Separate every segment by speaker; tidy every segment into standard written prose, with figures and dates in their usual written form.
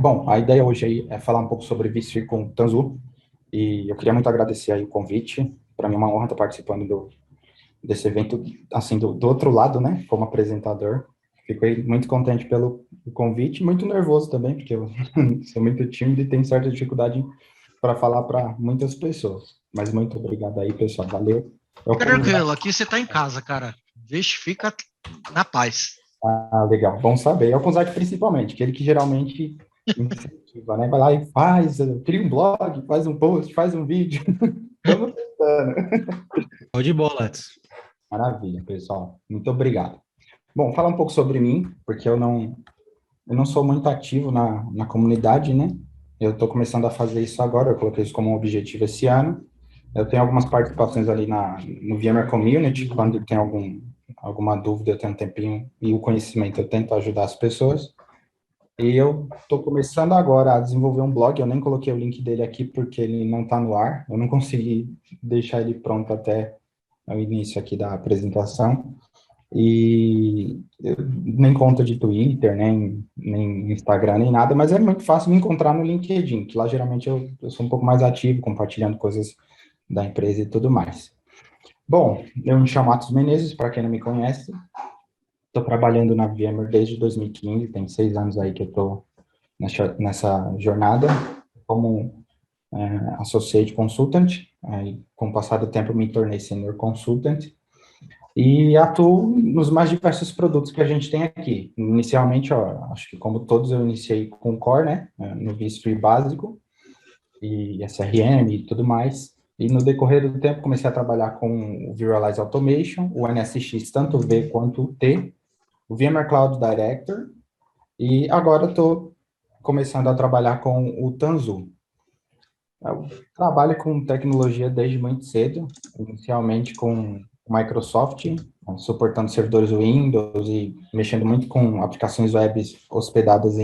Speaker 1: Bom, a ideia hoje aí é falar um pouco sobre vSphere com o Tanzu, e eu queria muito agradecer aí o convite. Para mim é uma honra estar participando desse evento, assim, do outro lado, né, como apresentador. Fiquei muito contente pelo convite, muito nervoso também, porque eu sou muito tímido e tenho certa dificuldade para falar para muitas pessoas. Mas muito obrigado aí, pessoal. Valeu. É o
Speaker 2: Fica
Speaker 1: Ponzai.
Speaker 2: tranquilo, aqui você tá em casa, cara. Vixe, fica na paz.
Speaker 1: Ah, legal. Bom saber. É o Ponzai principalmente, aquele que geralmente incentiva, né? Vai lá e faz, cria um blog, faz um post, faz um vídeo. Estamos tentando.
Speaker 2: Show de bola, Edson.
Speaker 1: Maravilha, pessoal. Muito obrigado. Bom, falar um pouco sobre mim, porque eu não sou muito ativo na comunidade, né? Eu estou começando a fazer isso agora, eu coloquei isso como um objetivo esse ano. Eu tenho algumas participações ali no VMware Community, quando tem alguma dúvida, eu tenho um tempinho e o conhecimento, eu tento ajudar as pessoas. E eu estou começando agora a desenvolver um blog, eu nem coloquei o link dele aqui porque ele não está no ar, eu não consegui deixar ele pronto até o início aqui da apresentação. E nem conta de Twitter, nem Instagram, nem nada, mas é muito fácil me encontrar no LinkedIn, que lá geralmente eu sou um pouco mais ativo, compartilhando coisas da empresa e tudo mais. Bom, eu me chamo Atos Menezes, para quem não me conhece, estou trabalhando na VMware desde 2015, tem 6 anos aí que eu estou nessa jornada, como Associate Consultant, aí, com o passar do tempo me tornei Senior Consultant, e atuo nos mais diversos produtos que a gente tem aqui. Inicialmente, ó, acho que como todos eu iniciei com o Core, né, no vSphere básico, e SRM e tudo mais, e no decorrer do tempo comecei a trabalhar com o Virtualize Automation, o NSX, tanto o V quanto o T, o VMware Cloud Director, e agora estou começando a trabalhar com o Tanzu. Eu trabalho com tecnologia desde muito cedo, inicialmente com Microsoft, suportando servidores Windows e mexendo muito com aplicações web hospedadas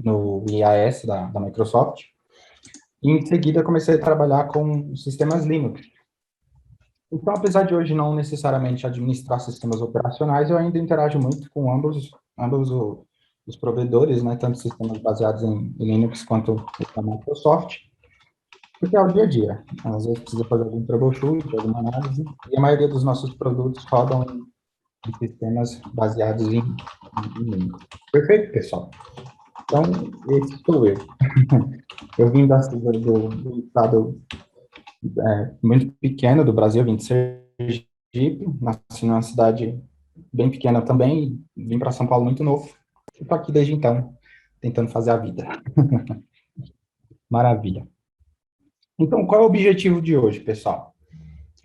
Speaker 1: no IaaS da Microsoft. E em seguida comecei a trabalhar com sistemas Linux. Então, apesar de hoje não necessariamente administrar sistemas operacionais, eu ainda interajo muito com ambos os provedores, né, tanto sistemas baseados em Linux quanto o da Microsoft. Porque é o dia a dia. Às vezes precisa fazer algum troubleshoot, alguma análise, e a maioria dos nossos produtos rodam em sistemas baseados em Linux. Perfeito, pessoal? Então, esse sou eu. Eu vim do estado muito pequeno do Brasil, vim de Sergipe, nasci numa cidade bem pequena também, e vim para São Paulo muito novo. Estou aqui desde então, tentando fazer a vida. Maravilha. Então, qual é o objetivo de hoje, pessoal?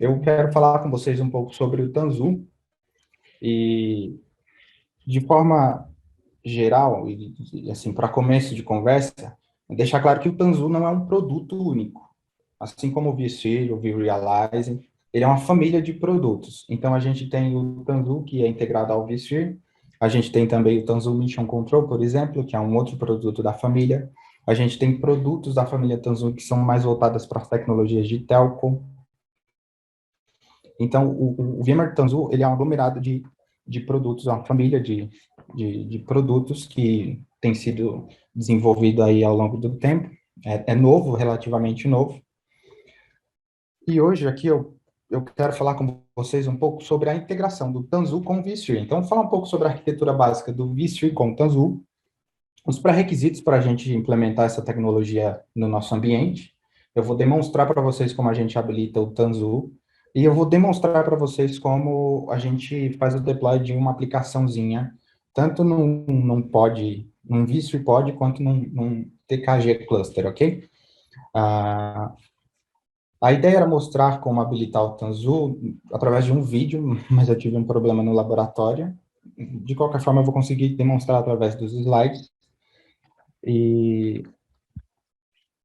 Speaker 1: Eu quero falar com vocês um pouco sobre o Tanzu e, de forma geral, e assim, para começo de conversa, deixar claro que o Tanzu não é um produto único. Assim como o vSphere, o vRealize, ele é uma família de produtos. Então, a gente tem o Tanzu, que é integrado ao vSphere, a gente tem também o Tanzu Mission Control, por exemplo, que é um outro produto da família. A gente tem produtos da família Tanzu que são mais voltadas para as tecnologias de telco. Então, o VMware Tanzu, ele é um aglomerado de produtos, uma família de produtos que tem sido desenvolvido aí ao longo do tempo. É novo, relativamente novo. E hoje aqui eu quero falar com vocês um pouco sobre a integração do Tanzu com o vSphere. Então, falar um pouco sobre a arquitetura básica do vSphere com o Tanzu, os pré-requisitos para a gente implementar essa tecnologia no nosso ambiente. Eu vou demonstrar para vocês como a gente habilita o Tanzu e eu vou demonstrar para vocês como a gente faz o deploy de uma aplicaçãozinha, tanto num vSphere pod, quanto num TKG cluster, ok? Ah, a ideia era mostrar como habilitar o Tanzu através de um vídeo, mas eu tive um problema no laboratório. De qualquer forma, eu vou conseguir demonstrar através dos slides. E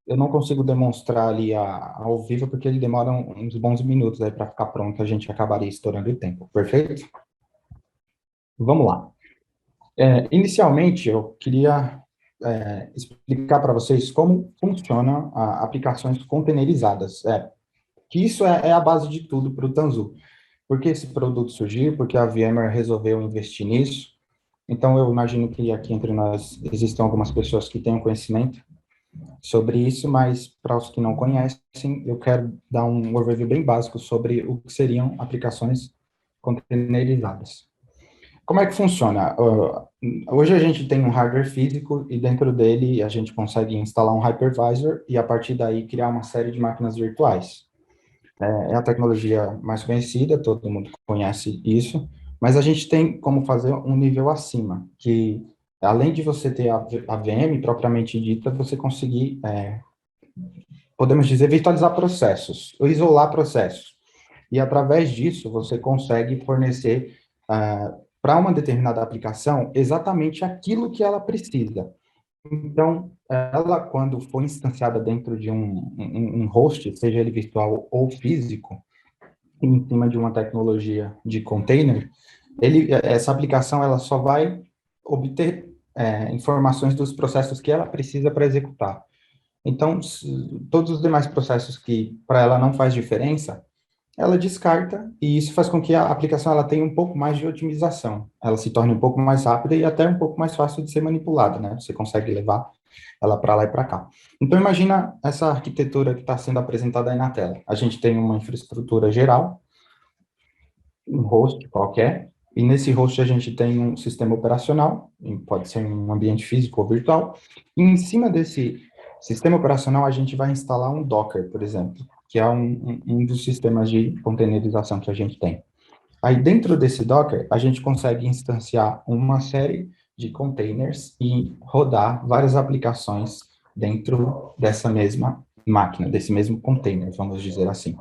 Speaker 1: eu não consigo demonstrar ali ao vivo, porque ele demora uns bons minutos aí para ficar pronto, a gente acabaria estourando o tempo, perfeito? Vamos lá. Inicialmente, eu queria explicar para vocês como funciona aplicações containerizadas. Que isso é a base de tudo para o Tanzu. Por que esse produto surgiu? Porque a VMware resolveu investir nisso. Então, eu imagino que aqui entre nós existem algumas pessoas que tenham conhecimento sobre isso, mas para os que não conhecem, eu quero dar um overview bem básico sobre o que seriam aplicações containerizadas. Como é que funciona? Hoje a gente tem um hardware físico e dentro dele a gente consegue instalar um hypervisor e a partir daí criar uma série de máquinas virtuais. É a tecnologia mais conhecida, todo mundo conhece isso, mas a gente tem como fazer um nível acima, que além de você ter a VM propriamente dita, você conseguir, podemos dizer, virtualizar processos, ou isolar processos. E através disso, você consegue fornecer para uma determinada aplicação exatamente aquilo que ela precisa. Então, ela, quando for instanciada dentro de um host, seja ele virtual ou físico, em cima de uma tecnologia de container, essa aplicação ela só vai obter informações dos processos que ela precisa para executar. Então, todos os demais processos que para ela não faz diferença, ela descarta, e isso faz com que a aplicação ela tenha um pouco mais de otimização. Ela se torne um pouco mais rápida e até um pouco mais fácil de ser manipulada, né? Você consegue levar ela para lá e para cá. Então, imagina essa arquitetura que está sendo apresentada aí na tela. A gente tem uma infraestrutura geral, um host qualquer, e nesse host a gente tem um sistema operacional, pode ser um ambiente físico ou virtual, e em cima desse sistema operacional a gente vai instalar um Docker, por exemplo, que é um dos sistemas de containerização que a gente tem. Aí dentro desse Docker, a gente consegue instanciar uma série de containers e rodar várias aplicações dentro dessa mesma máquina, desse mesmo container, vamos dizer assim.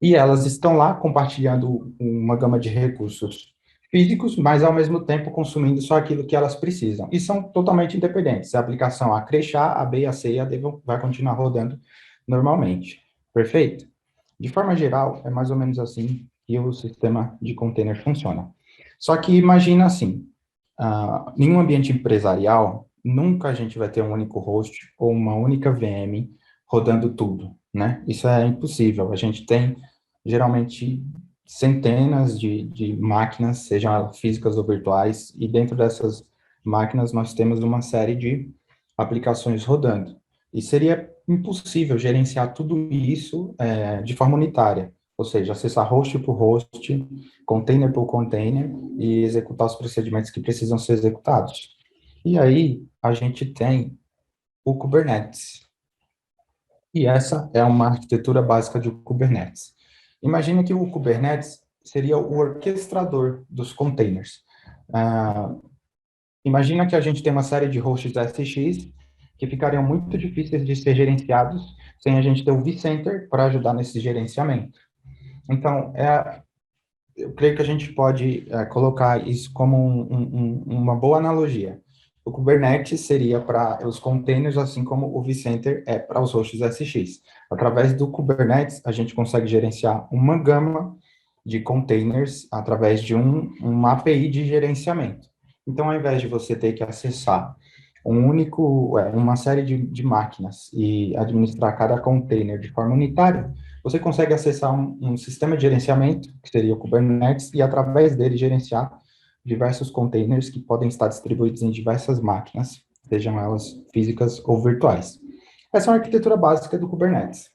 Speaker 1: E elas estão lá compartilhando uma gama de recursos físicos, mas ao mesmo tempo consumindo só aquilo que elas precisam. E são totalmente independentes. A aplicação A crechar, a B, a C e a D vai continuar rodando normalmente. Perfeito? De forma geral, é mais ou menos assim que o sistema de container funciona. Só que imagina assim, em um ambiente empresarial, nunca a gente vai ter um único host ou uma única VM rodando tudo, né? Isso é impossível. A gente tem, geralmente, centenas de máquinas, sejam elas físicas ou virtuais, e dentro dessas máquinas nós temos uma série de aplicações rodando. E seria impossível gerenciar tudo isso de forma unitária, ou seja, acessar host por host, container por container, e executar os procedimentos que precisam ser executados. E aí, a gente tem o Kubernetes. E essa é uma arquitetura básica de Kubernetes. Imagina que o Kubernetes seria o orquestrador dos containers. Ah, Imagina que a gente tem uma série de hosts SX que ficariam muito difíceis de ser gerenciados sem a gente ter o vCenter para ajudar nesse gerenciamento. Então, eu creio que a gente pode colocar isso como uma boa analogia. O Kubernetes seria para os containers, assim como o vCenter é para os hosts SX. Através do Kubernetes, a gente consegue gerenciar uma gama de containers através de uma API de gerenciamento. Então, ao invés de você ter que acessar uma série de máquinas e administrar cada container de forma unitária, você consegue acessar um sistema de gerenciamento, que seria o Kubernetes, e através dele gerenciar diversos containers que podem estar distribuídos em diversas máquinas, sejam elas físicas ou virtuais. Essa é uma arquitetura básica do Kubernetes.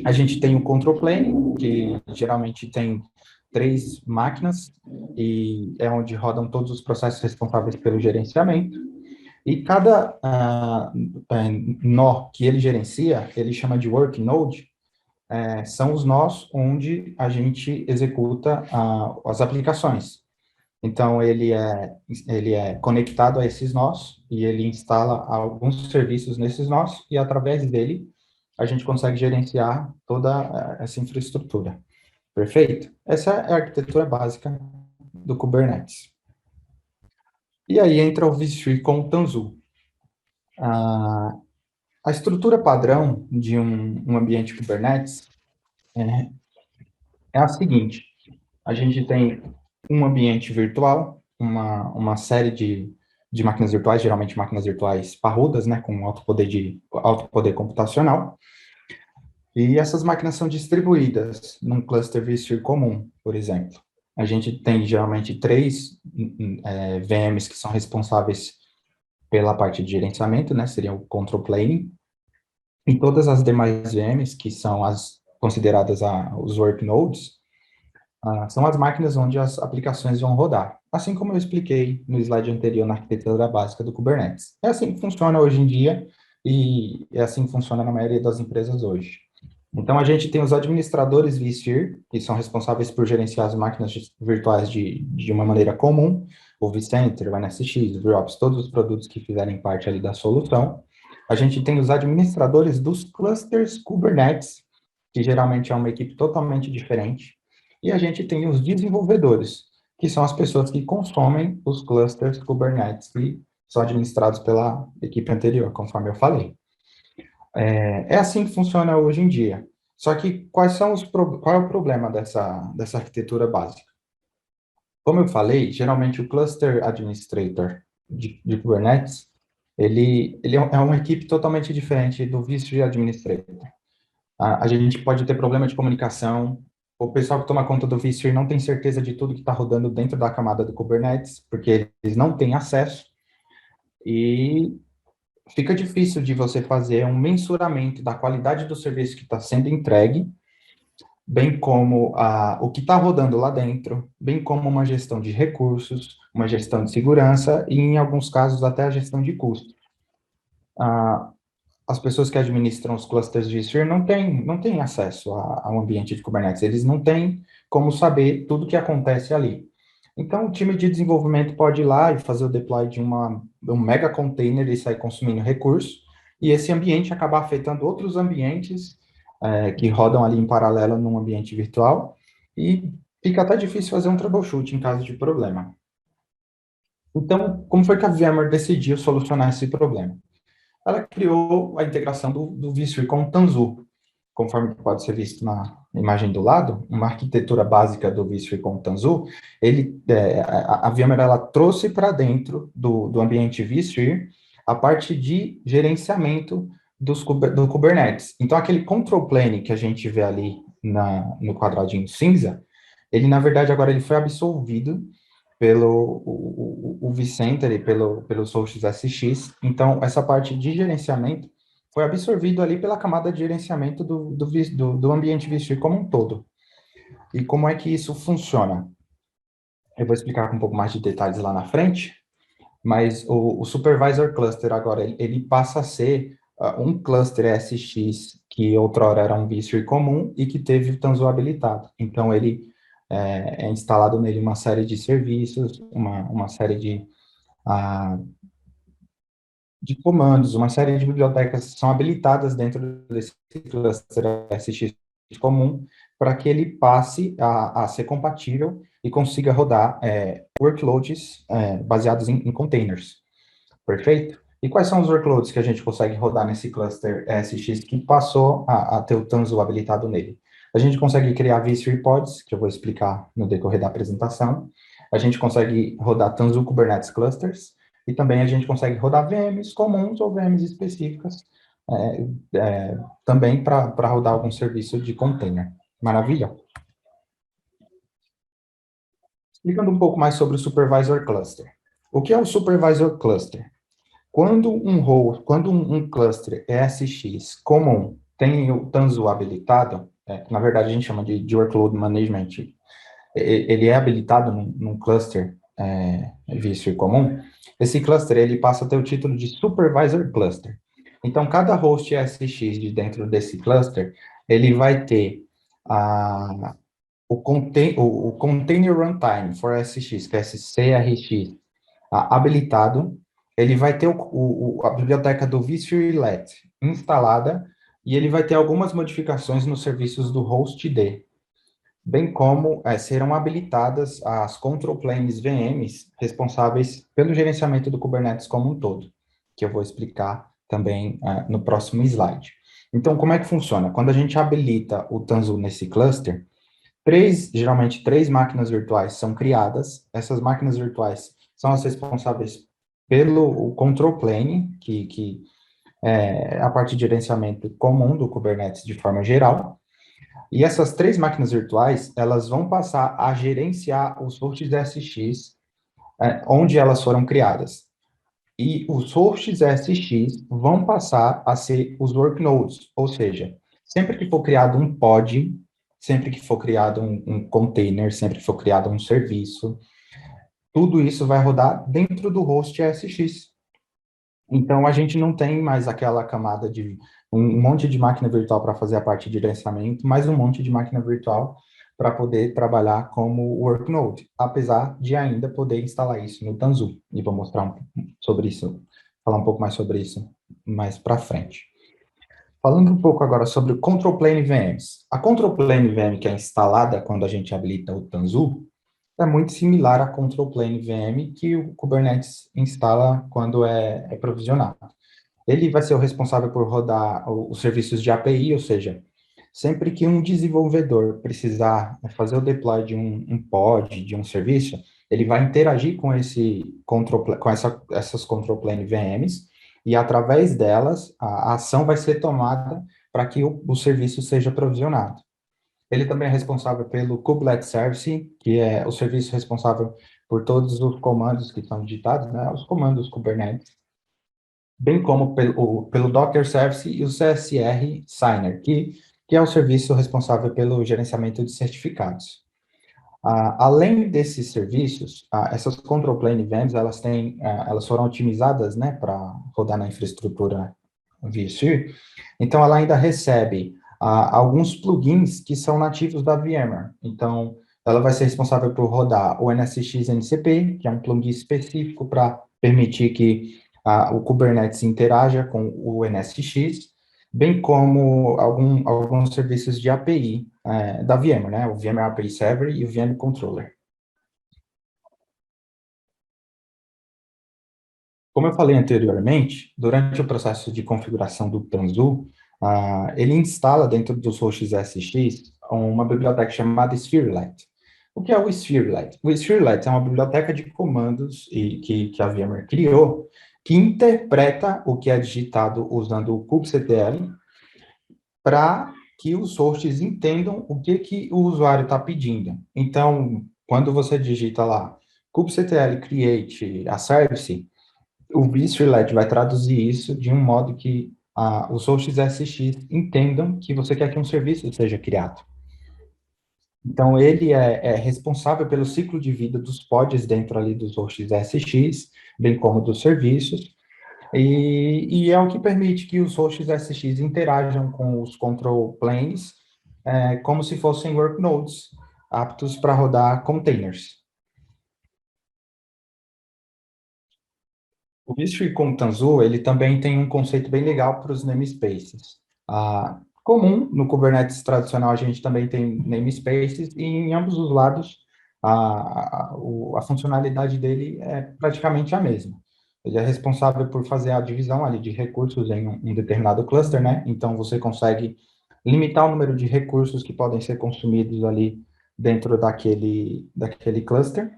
Speaker 1: A gente tem o control plane, que geralmente tem 3 máquinas, e é onde rodam todos os processos responsáveis pelo gerenciamento. E cada nó que ele gerencia, ele chama de work node, são os nós onde a gente executa as aplicações. Então, ele é conectado a esses nós e ele instala alguns serviços nesses nós e, através dele, a gente consegue gerenciar toda essa infraestrutura. Perfeito? Essa é a arquitetura básica do Kubernetes. E aí entra o vSphere com o Tanzu. A estrutura padrão de um ambiente Kubernetes é, é a seguinte: a gente tem um ambiente virtual, uma série de máquinas virtuais, geralmente máquinas virtuais parrudas, né, com alto poder computacional, e essas máquinas são distribuídas num cluster vSphere comum, por exemplo. A gente tem geralmente três VMs que são responsáveis pela parte de gerenciamento, né? Seria o control plane. E todas as demais VMs, que são as consideradas os workloads, são as máquinas onde as aplicações vão rodar. Assim como eu expliquei no slide anterior na arquitetura básica do Kubernetes. É assim que funciona hoje em dia e é assim que funciona na maioria das empresas hoje. Então, a gente tem os administradores vSphere, que são responsáveis por gerenciar as máquinas virtuais de uma maneira comum, o vCenter, o NSX, o VROPS, todos os produtos que fizerem parte ali da solução. A gente tem os administradores dos clusters Kubernetes, que geralmente é uma equipe totalmente diferente. E a gente tem os desenvolvedores, que são as pessoas que consomem os clusters Kubernetes, que são administrados pela equipe anterior, conforme eu falei. É assim que funciona hoje em dia. Só que qual é o problema dessa arquitetura básica? Como eu falei, geralmente o Cluster Administrator de Kubernetes, ele é uma equipe totalmente diferente do Visual Administrator. A gente pode ter problema de comunicação, o pessoal que toma conta do vSphere não tem certeza de tudo que está rodando dentro da camada do Kubernetes, porque eles não têm acesso, e fica difícil de você fazer um mensuramento da qualidade do serviço que está sendo entregue, bem como o que está rodando lá dentro, bem como uma gestão de recursos, uma gestão de segurança e, em alguns casos, até a gestão de custo. As pessoas que administram os clusters de Sphere não têm acesso ao ambiente de Kubernetes, eles não têm como saber tudo o que acontece ali. Então, o time de desenvolvimento pode ir lá e fazer o deploy de um mega container e sair consumindo recursos, e esse ambiente acabar afetando outros ambientes que rodam ali em paralelo num ambiente virtual, e fica até difícil fazer um troubleshoot em caso de problema. Então, como foi que a VMware decidiu solucionar esse problema? Ela criou a integração do vSphere com o Tanzu, conforme pode ser visto na imagem do lado, uma arquitetura básica do vSphere com o Tanzu. A VMware ela trouxe para dentro do ambiente vSphere a parte de gerenciamento do Kubernetes. Então, aquele control plane que a gente vê ali no quadradinho cinza, ele, na verdade, agora ele foi absolvido pelo o vCenter e pelo Solstice SX. Então, essa parte de gerenciamento foi absorvido ali pela camada de gerenciamento do ambiente vSphere como um todo. E como é que isso funciona? Eu vou explicar com um pouco mais de detalhes lá na frente, mas o Supervisor Cluster agora, ele passa a ser um cluster SX que outrora era um vSphere comum e que teve o Tanzu habilitado. Então, ele é instalado nele uma série de serviços, uma série de comandos, uma série de bibliotecas que são habilitadas dentro desse cluster SX comum, para que ele passe a ser compatível e consiga rodar workloads baseados em containers. Perfeito? E quais são os workloads que a gente consegue rodar nesse cluster SX que passou a ter o Tanzu habilitado nele? A gente consegue criar vSphere pods, que eu vou explicar no decorrer da apresentação. A gente consegue rodar Tanzu Kubernetes Clusters, e também a gente consegue rodar VMs comuns ou VMs específicas, também para rodar algum serviço de container. Maravilha? Explicando um pouco mais sobre o Supervisor Cluster. O que é o Supervisor Cluster? Quando um cluster ESX comum tem o Tanzu habilitado, na verdade a gente chama de Workload Management, ele é habilitado num cluster vSphere comum, esse cluster ele passa a ter o título de Supervisor Cluster. Então, cada host ESX de dentro desse cluster, ele vai ter o Container Runtime for SX, que é esse CRX, habilitado. Ele vai ter a biblioteca do vSphere Let instalada, e ele vai ter algumas modificações nos serviços do hostd, bem como serão habilitadas as control planes VMs responsáveis pelo gerenciamento do Kubernetes como um todo, que eu vou explicar também no próximo slide. Então, como é que funciona? Quando a gente habilita o Tanzu nesse cluster, geralmente três máquinas virtuais são criadas. Essas máquinas virtuais são as responsáveis pelo control plane, que é a parte de gerenciamento comum do Kubernetes de forma geral. E essas três máquinas virtuais, elas vão passar a gerenciar os hosts SX, onde elas foram criadas. E os hosts SX vão passar a ser os worknodes, ou seja, sempre que for criado um pod, sempre que for criado um container, sempre que for criado um serviço, tudo isso vai rodar dentro do host SX. Então, a gente não tem mais aquela camada de um monte de máquina virtual para fazer a parte de gerenciamento, mais um monte de máquina virtual para poder trabalhar como worknode, apesar de ainda poder instalar isso no Tanzu. E vou mostrar sobre isso, falar um pouco mais sobre isso mais para frente. Falando um pouco agora sobre o Control Plane VMs. A Control Plane VM que é instalada quando a gente habilita o Tanzu, é muito similar à Control Plane VM que o Kubernetes instala quando é provisionado. Ele vai ser o responsável por rodar os serviços de API, ou seja, sempre que um desenvolvedor precisar fazer o deploy de um pod, de um serviço, ele vai interagir com essas control plane VMs, e através delas, a ação vai ser tomada para que o serviço seja provisionado. Ele também é responsável pelo Kubelet Service, que é o serviço responsável por todos os comandos que são digitados, né, os comandos Kubernetes, bem como pelo Docker Service e o CSR Signer, que é o serviço responsável pelo gerenciamento de certificados. Além desses serviços, essas Control Plane VMs, elas foram otimizadas, né, para rodar na infraestrutura vSphere, então ela ainda recebe alguns plugins que são nativos da VMware. Então, ela vai ser responsável por rodar o NSX NCP, que é um plugin específico para permitir que o Kubernetes interaja com o NSX, bem como alguns serviços de API da VMware, né? O VMware API Server e o VM Controller. Como eu falei anteriormente, durante o processo de configuração do Tanzu, ele instala dentro dos hosts SX uma biblioteca chamada Spherelite. O que é o Spherelite? O Spherelite é uma biblioteca de comandos que a VMware criou, que interpreta o que é digitado usando o kubectl para que os hosts entendam o que o usuário está pedindo. Então, quando você digita lá kubectl create a service, o vSpherelite vai traduzir isso de um modo que os hosts SX entendam que você quer que um serviço seja criado. Então, ele é responsável pelo ciclo de vida dos pods dentro ali dos hosts SX, bem como dos serviços, e é o que permite que os hosts SX interajam com os control planes como se fossem worknodes, aptos para rodar containers. O Vistry com Tanzu, ele também tem um conceito bem legal para os namespaces. Comum, no Kubernetes tradicional, a gente também tem namespaces, e em ambos os lados, a funcionalidade dele é praticamente a mesma. Ele é responsável por fazer a divisão ali de recursos em um determinado cluster, né? Então, você consegue limitar o número de recursos que podem ser consumidos ali dentro daquele cluster.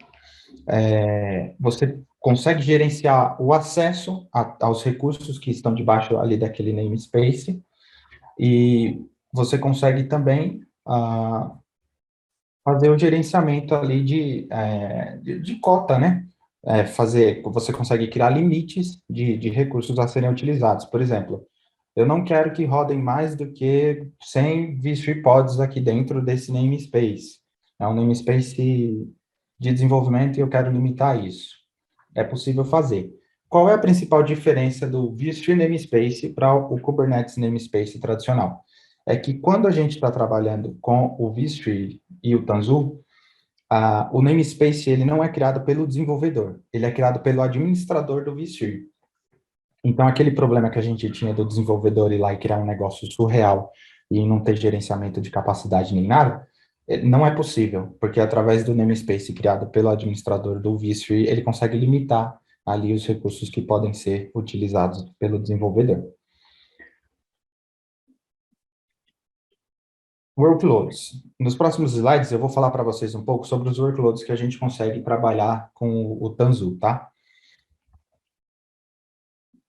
Speaker 1: Você consegue gerenciar o acesso aos recursos que estão debaixo ali daquele namespace, e você consegue também fazer o gerenciamento ali de cota, né? Você consegue criar limites de recursos a serem utilizados. Por exemplo, eu não quero que rodem mais do que 100 vSphere pods aqui dentro desse namespace. É um namespace de desenvolvimento e eu quero limitar isso. É possível fazer. Qual é a principal diferença do vSphere namespace para o Kubernetes namespace tradicional? É que quando a gente está trabalhando com o vSphere e o Tanzu, o namespace ele não é criado pelo desenvolvedor, ele é criado pelo administrador do vSphere. Então, aquele problema que a gente tinha do desenvolvedor ir lá e criar um negócio surreal e não ter gerenciamento de capacidade nem nada, não é possível, porque através do namespace criado pelo administrador do vSphere, ele consegue limitar ali os recursos que podem ser utilizados pelo desenvolvedor. Workloads. Nos próximos slides, eu vou falar para vocês um pouco sobre os workloads que a gente consegue trabalhar com o Tanzu, tá?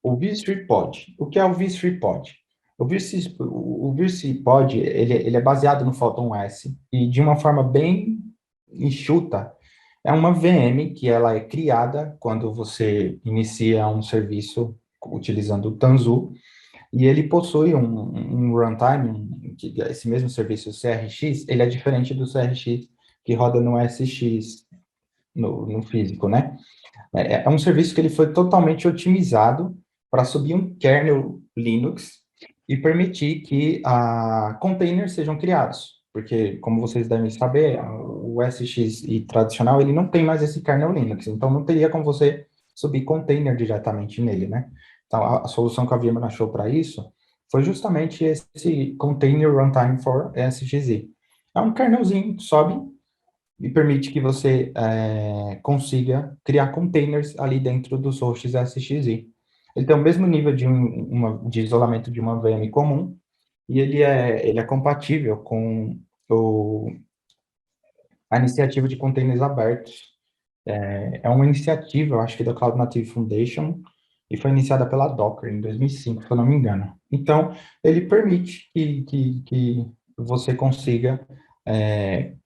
Speaker 1: O vSphere Pod. O que é o vSphere Pod? O VirC ele é baseado no Photon S e de uma forma bem enxuta, é uma VM que ela é criada quando você inicia um serviço utilizando o Tanzu, e ele possui um runtime, esse mesmo serviço CRX, ele é diferente do CRX que roda no SX, no físico, né? É um serviço que ele foi totalmente otimizado para subir um kernel Linux e permitir que containers sejam criados. Porque, como vocês devem saber, o SXI tradicional, ele não tem mais esse kernel Linux, então não teria como você subir container diretamente nele, né? Então, a solução que a VMware achou para isso foi justamente esse Container Runtime for SXI. É um kernelzinho que sobe e permite que você consiga criar containers ali dentro dos hosts SXI. Ele tem o mesmo nível de isolamento de uma VM comum, e ele é compatível com a iniciativa de containers abertos. É uma iniciativa, eu acho que da Cloud Native Foundation, e foi iniciada pela Docker em 2005, se eu não me engano. Então, ele permite que você consiga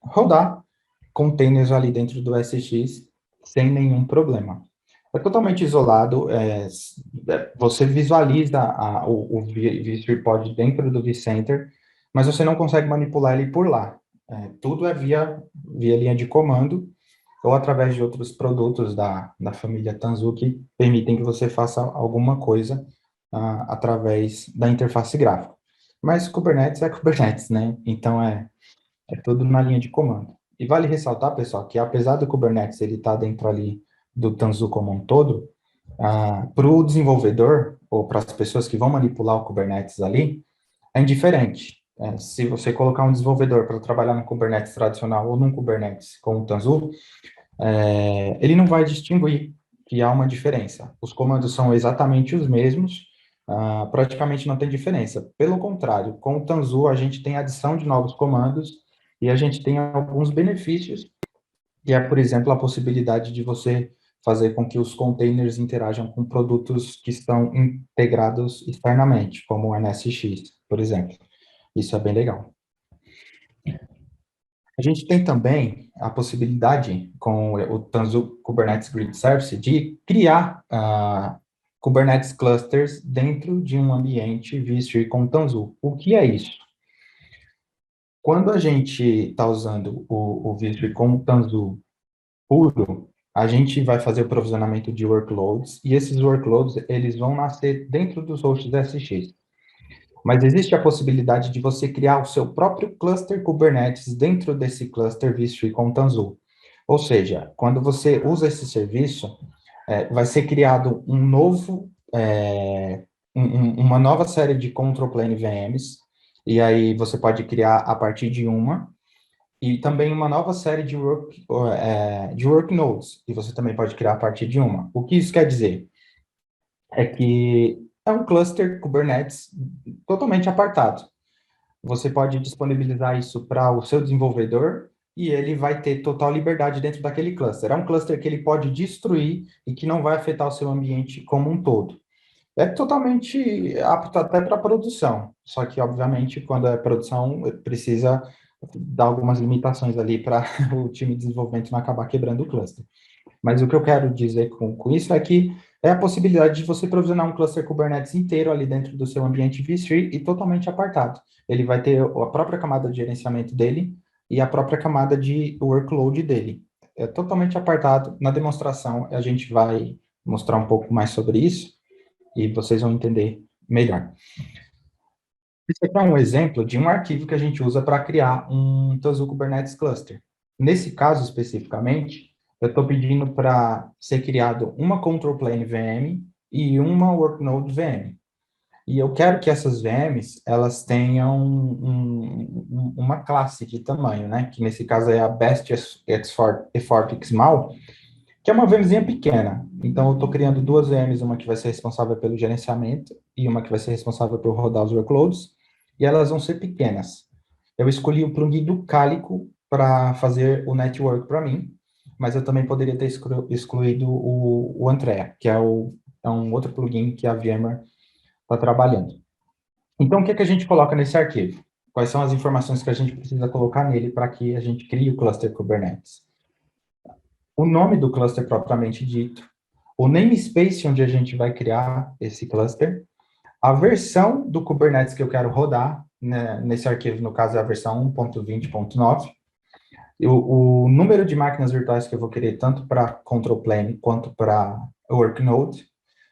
Speaker 1: rodar containers ali dentro do SX sem nenhum problema. É totalmente isolado, você visualiza o vSphere dentro do vCenter, mas você não consegue manipular ele por lá. Tudo é via linha de comando ou através de outros produtos da família Tanzu que permitem que você faça alguma coisa através da interface gráfica. Mas Kubernetes é Kubernetes, né? Então, é tudo na linha de comando. E vale ressaltar, pessoal, que apesar do Kubernetes ele estar dentro ali do Tanzu como um todo, para o desenvolvedor, ou para as pessoas que vão manipular o Kubernetes ali, é indiferente. Se você colocar um desenvolvedor para trabalhar no Kubernetes tradicional ou num Kubernetes com o Tanzu, ele não vai distinguir que há uma diferença. Os comandos são exatamente os mesmos, praticamente não tem diferença. Pelo contrário, com o Tanzu a gente tem adição de novos comandos e a gente tem alguns benefícios, que é, por exemplo, a possibilidade de você fazer com que os containers interajam com produtos que estão integrados externamente, como o NSX, por exemplo. Isso é bem legal. A gente tem também a possibilidade, com o Tanzu Kubernetes Grid Service, de criar Kubernetes clusters dentro de um ambiente vSphere com Tanzu. O que é isso? Quando a gente está usando o vSphere como Tanzu puro, a gente vai fazer o provisionamento de workloads, e esses workloads, eles vão nascer dentro dos hosts SX. Mas existe a possibilidade de você criar o seu próprio cluster Kubernetes dentro desse cluster vSphere com Tanzu. Ou seja, quando você usa esse serviço, vai ser criado uma nova série de control plane VMs, e aí você pode criar a partir de uma, e também uma nova série de work nodes, e você também pode criar a partir de uma. O que isso quer dizer? É que é um cluster Kubernetes totalmente apartado. Você pode disponibilizar isso para o seu desenvolvedor e ele vai ter total liberdade dentro daquele cluster. É um cluster que ele pode destruir e que não vai afetar o seu ambiente como um todo. É totalmente apto até para produção, só que, obviamente, quando é produção, precisa dar algumas limitações ali para o time de desenvolvimento não acabar quebrando o cluster. Mas o que eu quero dizer com isso é que é a possibilidade de você provisionar um cluster Kubernetes inteiro ali dentro do seu ambiente vSphere e totalmente apartado. Ele vai ter a própria camada de gerenciamento dele e a própria camada de workload dele. É totalmente apartado. Na demonstração, a gente vai mostrar um pouco mais sobre isso e vocês vão entender melhor. Esse aqui é um exemplo de um arquivo que a gente usa para criar um Tanzu Kubernetes Cluster. Nesse caso, especificamente, eu estou pedindo para ser criado uma Control Plane VM e uma Worknode VM. E eu quero que essas VMs, elas tenham uma classe de tamanho, né? Que nesse caso é a Best Effort XML, que é uma VMzinha pequena. Então, eu estou criando duas VMs, uma que vai ser responsável pelo gerenciamento e uma que vai ser responsável por rodar os workloads, e elas vão ser pequenas. Eu escolhi o plugin do Calico para fazer o network para mim, mas eu também poderia ter excluído o Andrea, que é um outro plugin que a VMware está trabalhando. Então, o que é que a gente coloca nesse arquivo? Quais são as informações que a gente precisa colocar nele para que a gente crie o cluster Kubernetes? O nome do cluster propriamente dito, o namespace onde a gente vai criar esse cluster, a versão do Kubernetes que eu quero rodar, né, nesse arquivo, no caso, é a versão 1.20.9, o número de máquinas virtuais que eu vou querer, tanto para control plane quanto para worknode,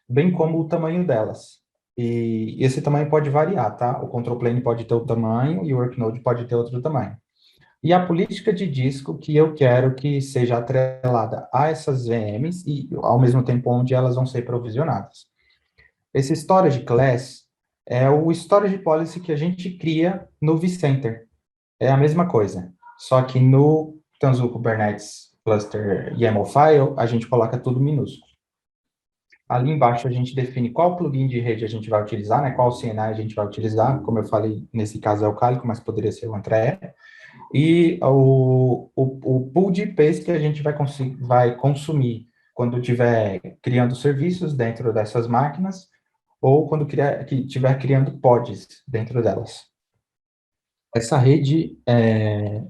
Speaker 1: bem como o tamanho delas. E esse tamanho pode variar, tá? O control plane pode ter o tamanho e o worknode pode ter outro tamanho. E a política de disco que eu quero que seja atrelada a essas VMs e, ao mesmo tempo, onde elas vão ser provisionadas. Esse storage class é o storage policy que a gente cria no vCenter. É a mesma coisa, só que no Tanzu Kubernetes Cluster YAML file, a gente coloca tudo minúsculo. Ali embaixo a gente define qual plugin de rede a gente vai utilizar, né, qual CNI a gente vai utilizar, como eu falei, nesse caso é o Calico, mas poderia ser o André, e o pool de IPs que a gente vai consumir quando estiver criando serviços dentro dessas máquinas, ou quando estiver criando pods dentro delas. Essa rede é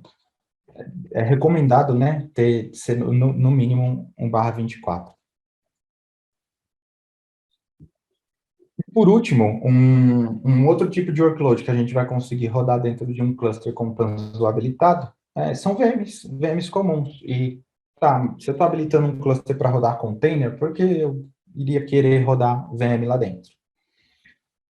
Speaker 1: recomendado, né, ser no mínimo 1/24. Por último, um outro tipo de workload que a gente vai conseguir rodar dentro de um cluster com Tanzu habilitado são VMs comuns. E, tá, se eu estou habilitando um cluster para rodar container, por que eu iria querer rodar VM lá dentro?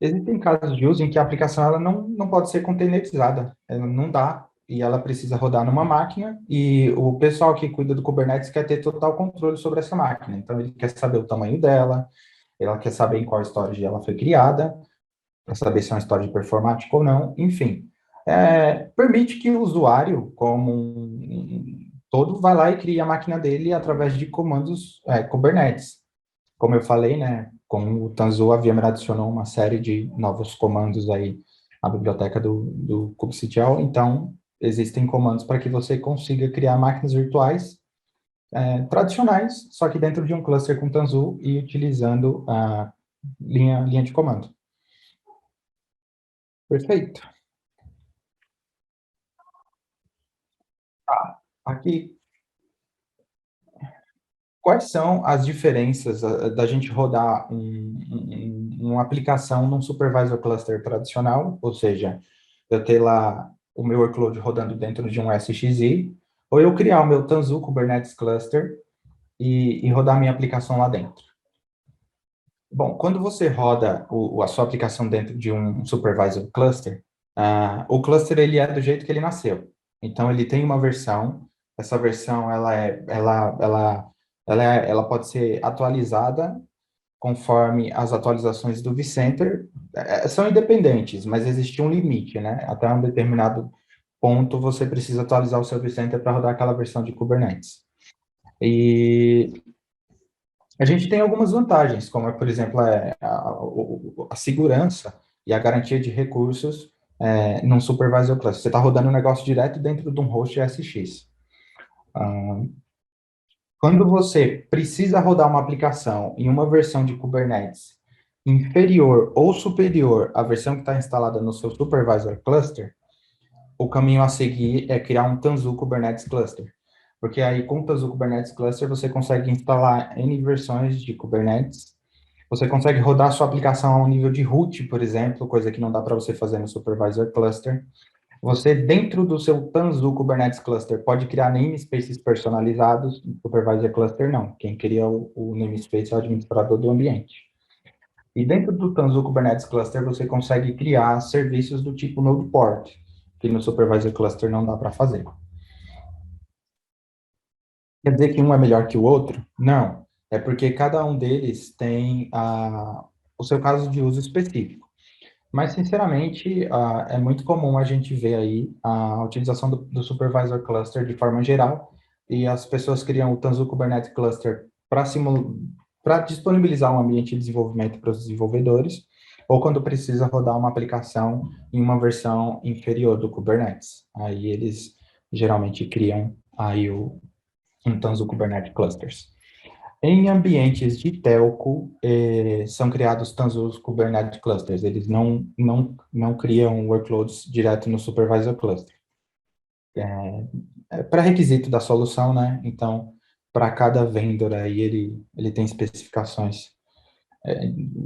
Speaker 1: Existem casos de uso em que a aplicação ela não pode ser containerizada, ela não dá, e ela precisa rodar numa máquina, e o pessoal que cuida do Kubernetes quer ter total controle sobre essa máquina. Então, ele quer saber o tamanho dela, ela quer saber em qual storage ela foi criada, para saber se é uma storage performática ou não, enfim. Permite que o usuário, como todo, vá lá e crie a máquina dele através de comandos Kubernetes. Como eu falei, né, com o Tanzu, a VMware adicionou uma série de novos comandos aí à biblioteca do kubectl, então existem comandos para que você consiga criar máquinas virtuais tradicionais, só que dentro de um cluster com Tanzu e utilizando a linha de comando. Perfeito. Aqui, quais são as diferenças da gente rodar uma aplicação num supervisor cluster tradicional, ou seja, eu ter lá o meu workload rodando dentro de um SXI, ou eu criar o meu Tanzu Kubernetes Cluster e rodar minha aplicação lá dentro? Bom, quando você roda a sua aplicação dentro de um supervisor cluster, o cluster ele é do jeito que ele nasceu. Então ele tem uma versão. Essa versão ela pode ser atualizada conforme as atualizações do vCenter. São independentes, mas existe um limite, né? Até um determinado ponto você precisa atualizar o seu vCenter para rodar aquela versão de Kubernetes. E a gente tem algumas vantagens, como, por exemplo, a segurança e a garantia de recursos num supervisor cluster. Você está rodando um negócio direto dentro de um host SX. Quando você precisa rodar uma aplicação em uma versão de Kubernetes inferior ou superior à versão que está instalada no seu supervisor cluster, o caminho a seguir é criar um Tanzu Kubernetes Cluster. Porque aí, com o Tanzu Kubernetes Cluster, você consegue instalar N versões de Kubernetes. Você consegue rodar sua aplicação a um nível de root, por exemplo, coisa que não dá para você fazer no Supervisor Cluster. Você, dentro do seu Tanzu Kubernetes Cluster, pode criar namespaces personalizados. No Supervisor Cluster, não. Quem cria o namespace é o administrador do ambiente. E dentro do Tanzu Kubernetes Cluster, você consegue criar serviços do tipo Node Port, que no Supervisor Cluster não dá para fazer. Quer dizer que um é melhor que o outro? Não. É porque cada um deles tem o seu caso de uso específico. Mas, sinceramente, é muito comum a gente ver aí a utilização do Supervisor Cluster de forma geral, e as pessoas criam o Tanzu Kubernetes Cluster para disponibilizar um ambiente de desenvolvimento para os desenvolvedores, ou quando precisa rodar uma aplicação em uma versão inferior do Kubernetes. Aí eles geralmente criam aí um Tanzu Kubernetes Clusters. Em ambientes de telco, são criados Tanzu Kubernetes Clusters. Eles não criam workloads direto no Supervisor Cluster. É pré-requisito da solução, né? Então, para cada vendor aí, ele tem especificações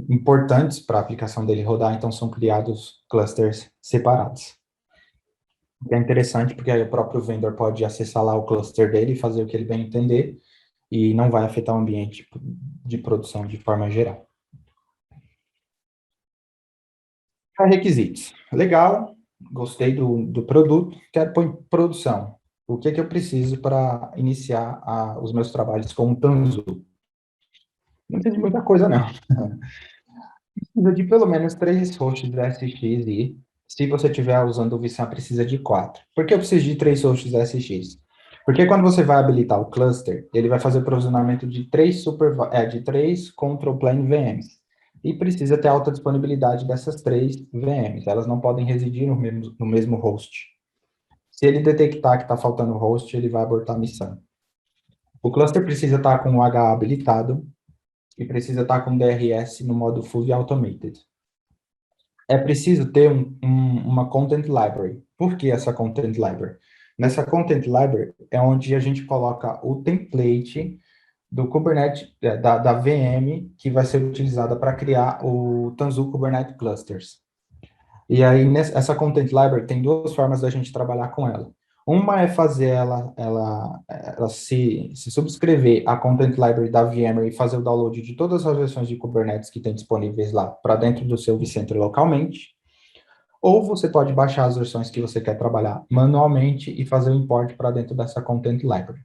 Speaker 1: importantes para a aplicação dele rodar, então são criados clusters separados. É interessante porque aí o próprio vendor pode acessar lá o cluster dele e fazer o que ele bem entender e não vai afetar o ambiente de produção de forma geral. Requisitos. Legal, gostei do produto, quero pôr em produção. O que eu preciso para iniciar os meus trabalhos com o Tanzu? Não precisa de muita coisa, não. Precisa de pelo menos 3 hosts SX e, se você estiver usando o vSAN, precisa de 4. Por que eu preciso de 3 hosts SX? Porque quando você vai habilitar o cluster, ele vai fazer o provisionamento de 3 control plane VMs. E precisa ter alta disponibilidade dessas 3 VMs. Elas não podem residir no mesmo host. Se ele detectar que está faltando host, ele vai abortar a missão. O cluster precisa estar com o HA habilitado e precisa estar com DRS no modo Fully Automated. É preciso ter uma Content Library. Por que essa Content Library? Nessa Content Library é onde a gente coloca o template do Kubernetes, da VM, que vai ser utilizada para criar o Tanzu Kubernetes Clusters. E aí, essa Content Library tem 2 formas da gente trabalhar com ela. Uma é fazer ela se subscrever a Content Library da VMware e fazer o download de todas as versões de Kubernetes que tem disponíveis lá para dentro do seu vCenter localmente. Ou você pode baixar as versões que você quer trabalhar manualmente e fazer o import para dentro dessa Content Library.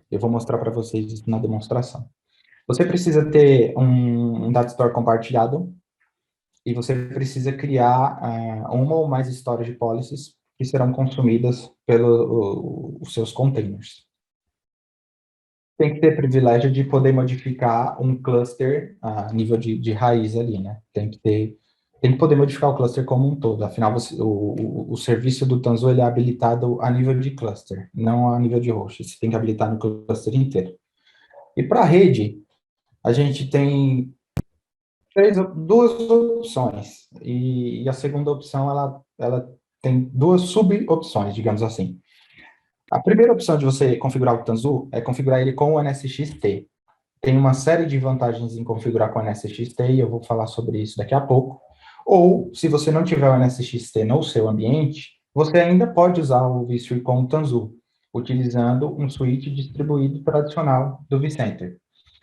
Speaker 1: Eu vou mostrar para vocês isso na demonstração. Você precisa ter um data store compartilhado e você precisa criar uma ou mais storage policies que serão consumidas pelos seus containers. Tem que ter privilégio de poder modificar um cluster a nível de raiz ali, né? Tem que poder modificar o cluster como um todo. Afinal, o serviço do Tanzu ele é habilitado a nível de cluster, não a nível de host. Você tem que habilitar no cluster inteiro. E para a rede, a gente tem 2 opções. E a segunda opção, ela tem 2 sub-opções, digamos assim. A primeira opção de você configurar o Tanzu é configurar ele com o NSX-T. Tem uma série de vantagens em configurar com o NSX-T e eu vou falar sobre isso daqui a pouco. Ou, se você não tiver o NSX-T no seu ambiente, você ainda pode usar o vSphere com o Tanzu, utilizando um switch distribuído tradicional do vCenter.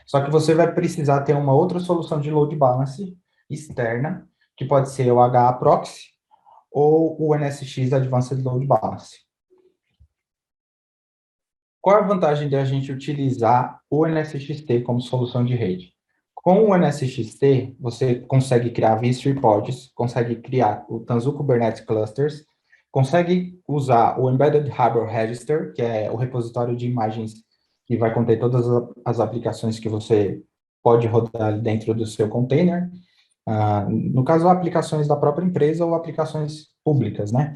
Speaker 1: Só que você vai precisar ter uma outra solução de load balance externa, que pode ser o HA Proxy ou o NSX Advanced Load Balance. Qual a vantagem de a gente utilizar o NSX-T como solução de rede? Com o NSX-T, você consegue criar vSphere pods, consegue criar o Tanzu Kubernetes Clusters, consegue usar o Embedded Hardware Register, que é o repositório de imagens que vai conter todas as aplicações que você pode rodar dentro do seu container. No caso, aplicações da própria empresa ou aplicações públicas, né?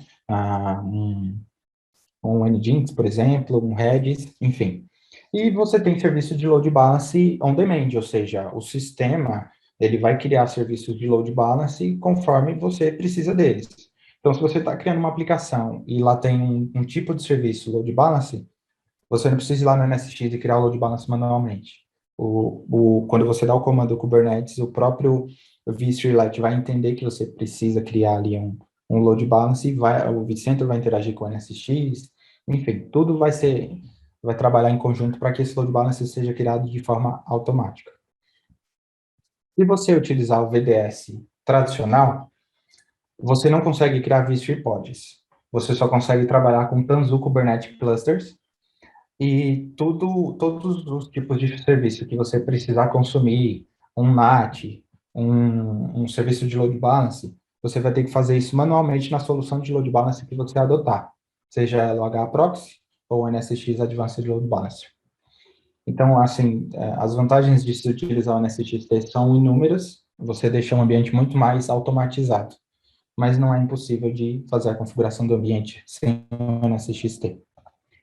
Speaker 1: Um Nginx, por exemplo, um Redis, enfim. E você tem serviço de load balance on demand, ou seja, o sistema ele vai criar serviços de load balance conforme você precisa deles. Então, se você está criando uma aplicação e lá tem um tipo de serviço load balance, você não precisa ir lá no NSX e criar o load balance manualmente. Quando você dá o comando Kubernetes, o próprio vSphere vai entender que você precisa criar ali um load balance e o vCenter vai interagir com o NSX, enfim, tudo vai trabalhar em conjunto para que esse load balance seja criado de forma automática. Se você utilizar o VDS tradicional, você não consegue criar vSphere pods. Você só consegue trabalhar com Tanzu Kubernetes Clusters e todos os tipos de serviço que você precisar consumir, um NAT, um serviço de load balance, você vai ter que fazer isso manualmente na solução de load balance que você adotar, seja ela o HProxy ou o NSX Advanced Load Balancer. Então, assim, as vantagens de se utilizar o NSX-T são inúmeras, você deixa um ambiente muito mais automatizado, mas não é impossível de fazer a configuração do ambiente sem o NSX-T.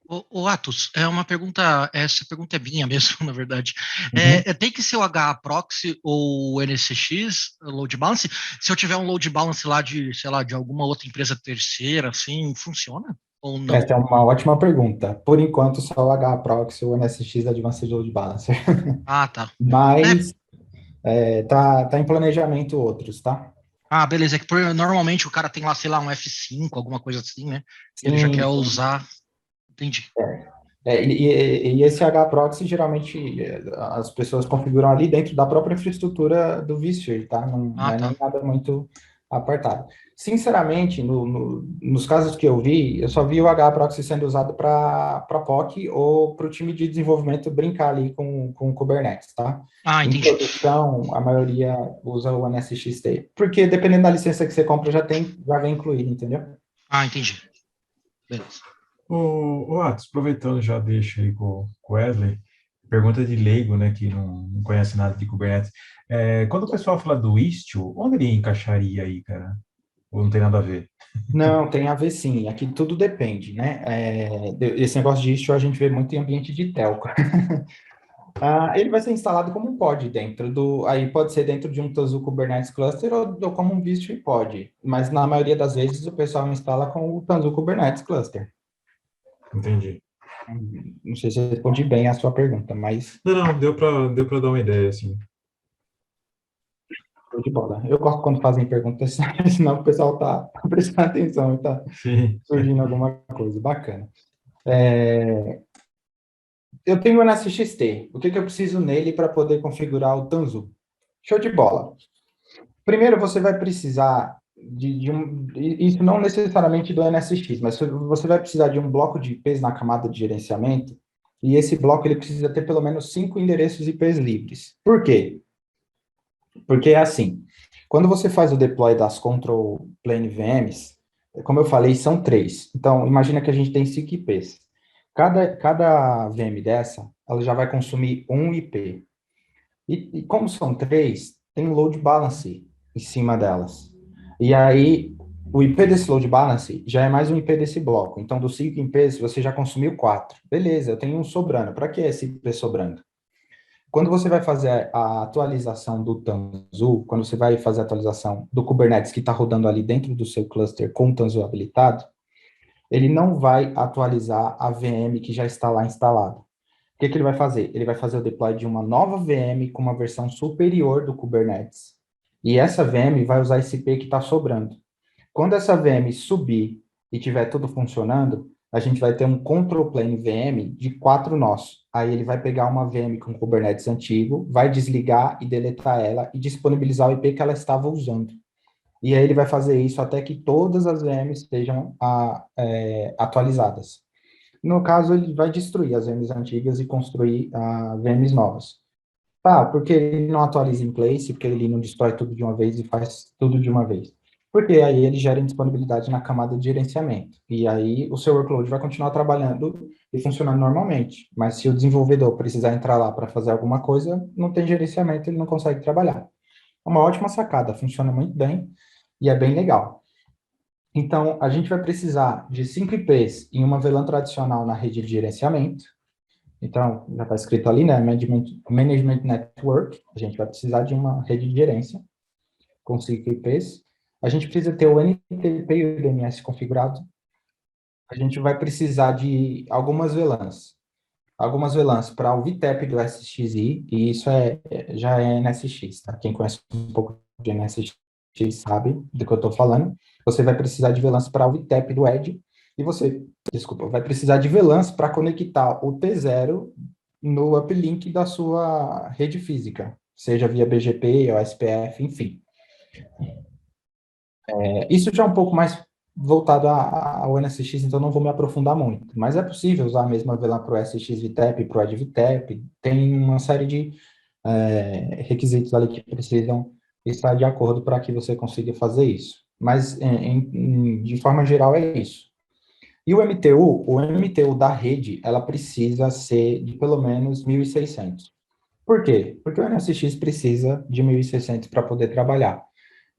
Speaker 2: Ô, Atos, é uma pergunta, essa pergunta é minha mesmo, na verdade.
Speaker 1: Uhum.
Speaker 2: Tem que ser o HAProxy ou o NSX, load balance? Se eu tiver um load balance lá de, sei lá, de alguma outra empresa terceira, assim, funciona? Ou não?
Speaker 1: Essa é uma ótima pergunta. Por enquanto, só o HAProxy ou o NSX Advanced Load Balancer.
Speaker 2: Ah, tá. É,
Speaker 1: Mas tá em planejamento outros, tá?
Speaker 2: beleza. É que normalmente o cara tem lá, sei lá, um F5, alguma coisa assim, né? E ele já quer
Speaker 1: Sim,
Speaker 2: usar. Entendi.
Speaker 1: e esse HProxy, geralmente, as pessoas configuram ali dentro da própria infraestrutura do vSphere, tá? Não
Speaker 2: Ah,
Speaker 1: é nem
Speaker 2: tá.
Speaker 1: nada muito apartado. Sinceramente, nos casos que eu vi, eu só vi o HProxy sendo usado para POC ou para o time de desenvolvimento brincar ali com o Kubernetes, tá?
Speaker 2: Ah,
Speaker 1: Em
Speaker 2: entendi.
Speaker 1: produção, a maioria usa o NSXT, porque dependendo da licença que você compra, já vem incluído, entendeu?
Speaker 2: Ah, entendi. Beleza.
Speaker 3: Ô, Atos, aproveitando já deixa aí com o Wesley, pergunta de leigo, né, que não conhece nada de Kubernetes. Quando o pessoal fala do Istio, onde ele encaixaria aí, cara? Ou não tem nada a ver?
Speaker 1: Não, tem a ver sim. Aqui tudo depende, né? Esse negócio de istio a gente vê muito em ambiente de telco. Ele vai ser instalado como um pod dentro do. Aí pode ser dentro de um Tanzu Kubernetes Cluster ou como um vSphere pod. Mas na maioria das vezes o pessoal instala com o Tanzu Kubernetes Cluster.
Speaker 3: Entendi.
Speaker 1: Não sei se eu respondi bem a sua pergunta, mas
Speaker 3: Não, deu pra dar uma ideia, assim.
Speaker 1: show de bola. Eu gosto quando fazem perguntas, senão o pessoal tá prestando atenção e tá
Speaker 3: Sim.
Speaker 1: surgindo alguma coisa bacana. Eu tenho o NSXT. O que que eu preciso nele para poder configurar o Tanzu? Show de bola. Primeiro, você vai precisar de um. Isso não necessariamente do NSX, mas você vai precisar de um bloco de IPs na camada de gerenciamento. E esse bloco ele precisa ter pelo menos 5 endereços IPs livres. Por quê? Porque é assim: quando você faz o deploy das control plane VMs, como eu falei, são três. Então, imagina que a gente tem 5 IPs. Cada VM dessa, ela já vai consumir um IP. E como são três, tem um load balance em cima delas. E aí, o IP desse load balance já é mais um IP desse bloco. Então, dos 5 IPs, você já consumiu quatro. Beleza, eu tenho um sobrando. Para que esse IP sobrando? Quando você vai fazer a atualização do Tanzu, quando você vai fazer a atualização do Kubernetes que está rodando ali dentro do seu cluster com o Tanzu habilitado, ele não vai atualizar a VM que já está lá instalada. O que que ele vai fazer? Ele vai fazer o deploy de uma nova VM com uma versão superior do Kubernetes. E essa VM vai usar esse IP que está sobrando. Quando essa VM subir e tiver tudo funcionando, a gente vai ter um control plane VM de 4 nós. Aí ele vai pegar uma VM com Kubernetes antigo, vai desligar e deletar ela e disponibilizar o IP que ela estava usando. E aí ele vai fazer isso até que todas as VMs estejam atualizadas. No caso, ele vai destruir as VMs antigas e construir VMs novas. Tá, porque ele não atualiza em place, porque ele não destrói tudo de uma vez e faz tudo de uma vez. Porque aí ele gera indisponibilidade na camada de gerenciamento. E aí o seu workload vai continuar trabalhando e funcionando normalmente. Mas se o desenvolvedor precisar entrar lá para fazer alguma coisa, não tem gerenciamento, ele não consegue trabalhar. É uma ótima sacada, funciona muito bem e é bem legal. Então, a gente vai precisar de 5 IPs em uma VLAN tradicional na rede de gerenciamento. Então, já está escrito ali, né? Management Network. A gente vai precisar de uma rede de gerência com 5 IPs. A gente precisa ter o NTP e o DNS configurado. A gente vai precisar de algumas VLANs. Algumas VLANs para o VTEP do SXI, e isso já é NSX, tá? Quem conhece um pouco de NSX sabe do que eu estou falando. Você vai precisar de VLANs para o VTEP do Edge, e você, desculpa, vai precisar de VLANs para conectar o T0 no uplink da sua rede física, seja via BGP, ou SPF, enfim. Isso já é um pouco mais voltado ao NSX, então não vou me aprofundar muito. Mas é possível usar a mesma VLAN para o SX VTEP, para o Edge VTEP, tem uma série de requisitos ali que precisam estar de acordo para que você consiga fazer isso. Mas, de forma geral, é isso. E o MTU da rede, ela precisa ser de pelo menos 1.600. Por quê? Porque o NSX precisa de 1.600 para poder trabalhar.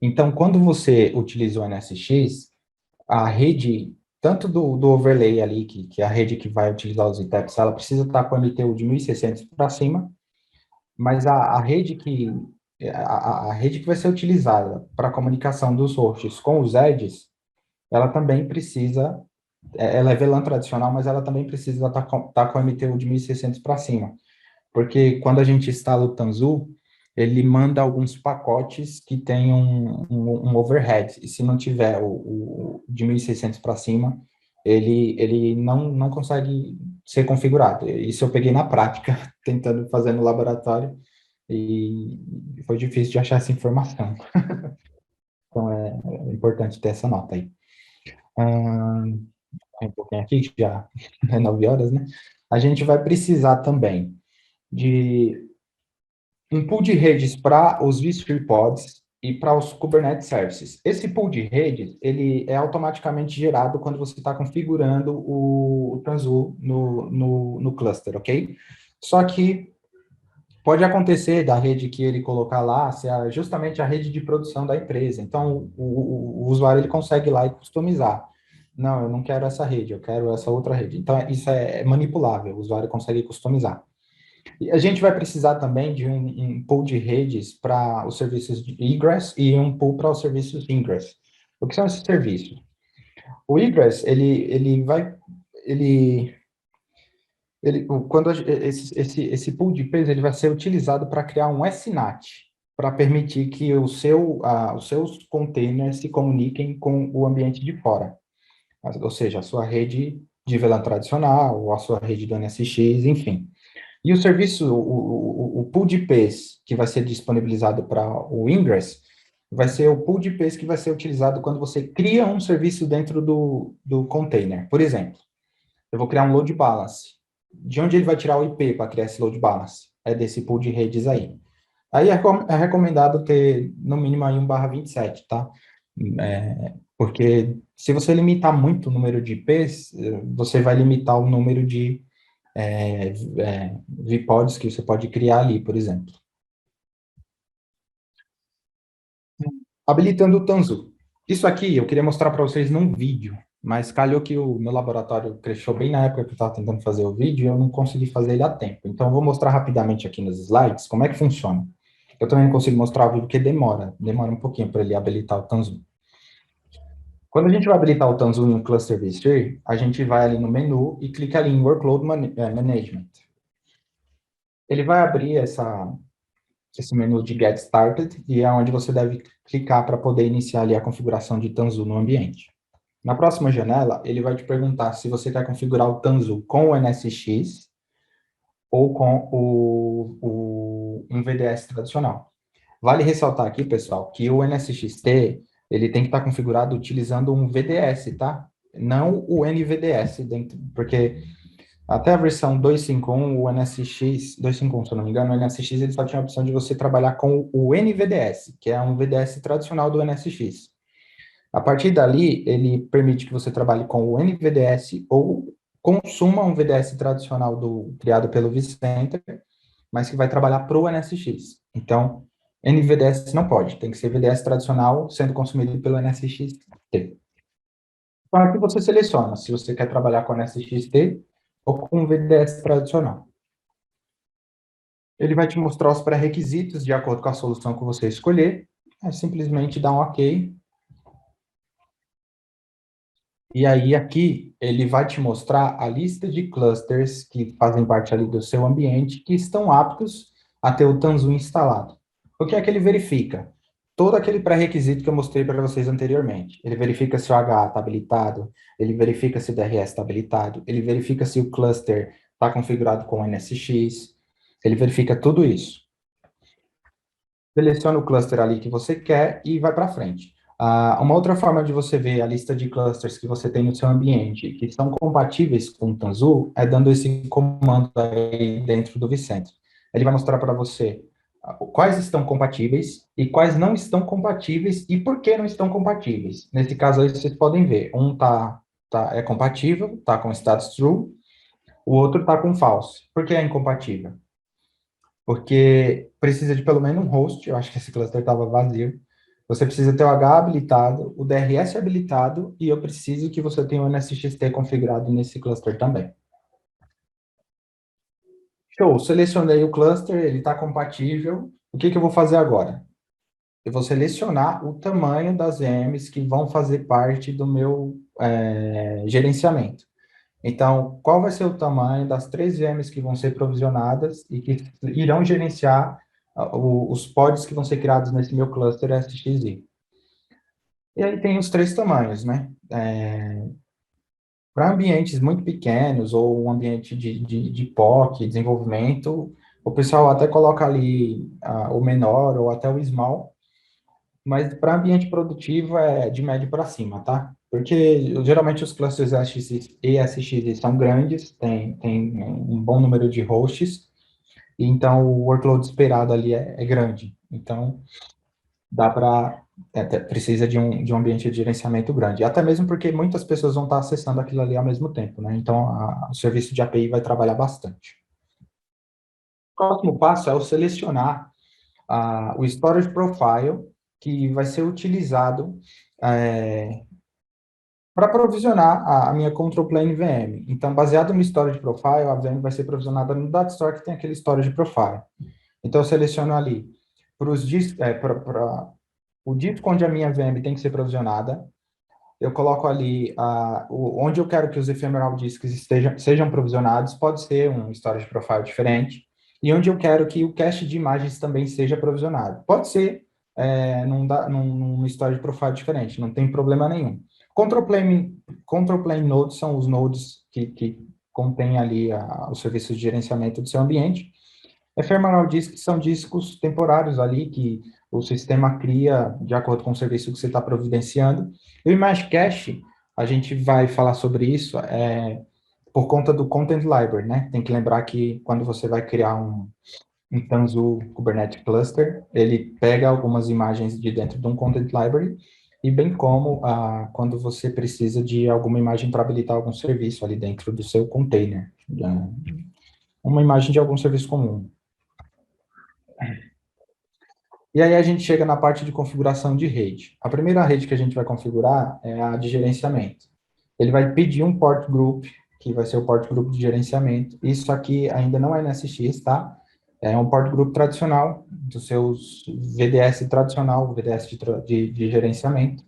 Speaker 1: Então, quando você utiliza o NSX, a rede tanto do overlay ali, que é a rede que vai utilizar os VTEPs, ela precisa estar com MTU de 1.600 para cima, mas a rede a rede que vai ser utilizada para a comunicação dos hosts com os edges, ela também precisa, ela é VLAN tradicional, mas ela também precisa estar com MTU de 1.600 para cima, porque quando a gente instala o Tanzu, ele manda alguns pacotes que tem um overhead, e se não tiver o de 1.600 para cima, ele não consegue ser configurado. Isso eu peguei na prática, tentando fazer no laboratório, e foi difícil de achar essa informação. Então, é importante ter essa nota aí. Um pouquinho aqui, que já é 9 horas, né? A gente vai precisar também de um pool de redes para os vSphere pods e para os Kubernetes Services. Esse pool de redes, ele é automaticamente gerado quando você está configurando o Tanzu no cluster, ok? Só que pode acontecer da rede que ele colocar lá ser justamente a rede de produção da empresa. Então, o usuário ele consegue ir lá e customizar. Não, eu não quero essa rede, eu quero essa outra rede. Então, isso é manipulável, o usuário consegue customizar. E a gente vai precisar também de um pool de redes para os serviços de egress e um pool para os serviços ingress. O que são esses serviços? O egress, quando esse pool de IPs, ele vai ser utilizado para criar um SNAT, para permitir que os seus containers se comuniquem com o ambiente de fora. Ou seja, a sua rede de VLAN tradicional, ou a sua rede do NSX, enfim. E o serviço, o pool de IPs que vai ser disponibilizado para o Ingress, vai ser o pool de IPs que vai ser utilizado quando você cria um serviço dentro do container. Por exemplo, eu vou criar um load balance. De onde ele vai tirar o IP para criar esse load balance? É desse pool de redes aí. Aí é recomendado ter, no mínimo, aí 1/27, tá? Porque se você limitar muito o número de IPs, você vai limitar o número de vPods que você pode criar ali, por exemplo. Habilitando o Tanzu. Isso aqui eu queria mostrar para vocês num vídeo, mas calhou que o meu laboratório cresceu bem na época que eu estava tentando fazer o vídeo e eu não consegui fazer ele a tempo. Então, eu vou mostrar rapidamente aqui nos slides como é que funciona. Eu também não consigo mostrar o vídeo porque demora um pouquinho para ele habilitar o Tanzu. Quando a gente vai habilitar o Tanzu em um cluster vSphere, a gente vai ali no menu e clica ali em Workload Management. Ele vai abrir esse menu de Get Started, e é onde você deve clicar para poder iniciar ali a configuração de Tanzu no ambiente. Na próxima janela, ele vai te perguntar se você quer configurar o Tanzu com o NSX ou com um VDS tradicional. Vale ressaltar aqui, pessoal, que o NSX-T, ele tem que estar configurado utilizando um VDS, tá? Não o NVDS, porque até a versão 2.5.1, o NSX, 2.5.1, se eu não me engano, o NSX ele só tinha a opção de você trabalhar com o NVDS, que é um VDS tradicional do NSX. A partir dali, ele permite que você trabalhe com o NVDS ou consuma um VDS tradicional criado pelo vCenter, mas que vai trabalhar para o NSX. Então, NVDS não pode, tem que ser VDS tradicional sendo consumido pelo NSX-T. Então, aqui você seleciona se você quer trabalhar com NSX-T ou com um VDS tradicional. Ele vai te mostrar os pré-requisitos de acordo com a solução que você escolher. É simplesmente dar um OK. E aí, aqui, ele vai te mostrar a lista de clusters que fazem parte ali do seu ambiente que estão aptos a ter o Tanzu instalado. O que é que ele verifica? Todo aquele pré-requisito que eu mostrei para vocês anteriormente. Ele verifica se o HA está habilitado, ele verifica se o DRS está habilitado, ele verifica se o cluster está configurado com NSX, ele verifica tudo isso. Seleciona o cluster ali que você quer e vai para frente. Uma outra forma de você ver a lista de clusters que você tem no seu ambiente, que são compatíveis com o Tanzu, é dando esse comando aí dentro do vCenter. Ele vai mostrar para você quais estão compatíveis e quais não estão compatíveis e por que não estão compatíveis. Nesse caso aí, vocês podem ver, um é compatível, está com status true, o outro está com false. Por que é incompatível? Porque precisa de pelo menos um host, eu acho que esse cluster estava vazio, Você precisa ter o H habilitado, o DRS habilitado, e eu preciso que você tenha o NSXT configurado nesse cluster também. Show, selecionei o cluster, ele está compatível. O que eu vou fazer agora? Eu vou selecionar o tamanho das VMs que vão fazer parte do meu gerenciamento. Então, qual vai ser o tamanho das 3 VMs que vão ser provisionadas e que irão gerenciar os pods que vão ser criados nesse meu cluster SXI? E aí tem os 3 tamanhos, né? Para ambientes muito pequenos ou um ambiente de POC, desenvolvimento, o pessoal até coloca ali o menor ou até o small, mas para ambiente produtivo é de médio para cima, tá? Porque geralmente os clusters SX e SX são grandes, tem um bom número de hosts, e então o workload esperado ali é grande. Então, dá para precisa de um ambiente de gerenciamento grande, até mesmo porque muitas pessoas vão estar acessando aquilo ali ao mesmo tempo, né? Então, o serviço de API vai trabalhar bastante. O próximo passo é eu selecionar o storage profile que vai ser utilizado para provisionar a minha control plane VM. Então, baseado no storage profile, a VM vai ser provisionada no data store que tem aquele storage profile. Então, eu seleciono ali para o disco onde a minha VM tem que ser provisionada, eu coloco ali onde eu quero que os ephemeral disks sejam provisionados, pode ser um storage profile diferente, e onde eu quero que o cache de imagens também seja provisionado. Pode ser num storage profile diferente, não tem problema nenhum. Control plane nodes são os nodes que contêm ali os serviços de gerenciamento do seu ambiente. Ephemeral disks são discos temporários ali que o sistema cria de acordo com o serviço que você está providenciando. E o Image Cache, a gente vai falar sobre isso por conta do Content Library, né? Tem que lembrar que quando você vai criar um Tanzu Kubernetes Cluster, ele pega algumas imagens de dentro de um Content Library, e bem como quando você precisa de alguma imagem para habilitar algum serviço ali dentro do seu container. Uma imagem de algum serviço comum. E aí a gente chega na parte de configuração de rede. A primeira rede que a gente vai configurar é a de gerenciamento. Ele vai pedir um port group, que vai ser o port group de gerenciamento. Isso aqui ainda não é NSX, tá? É um port group tradicional, dos seus VDS tradicional, VDS de gerenciamento.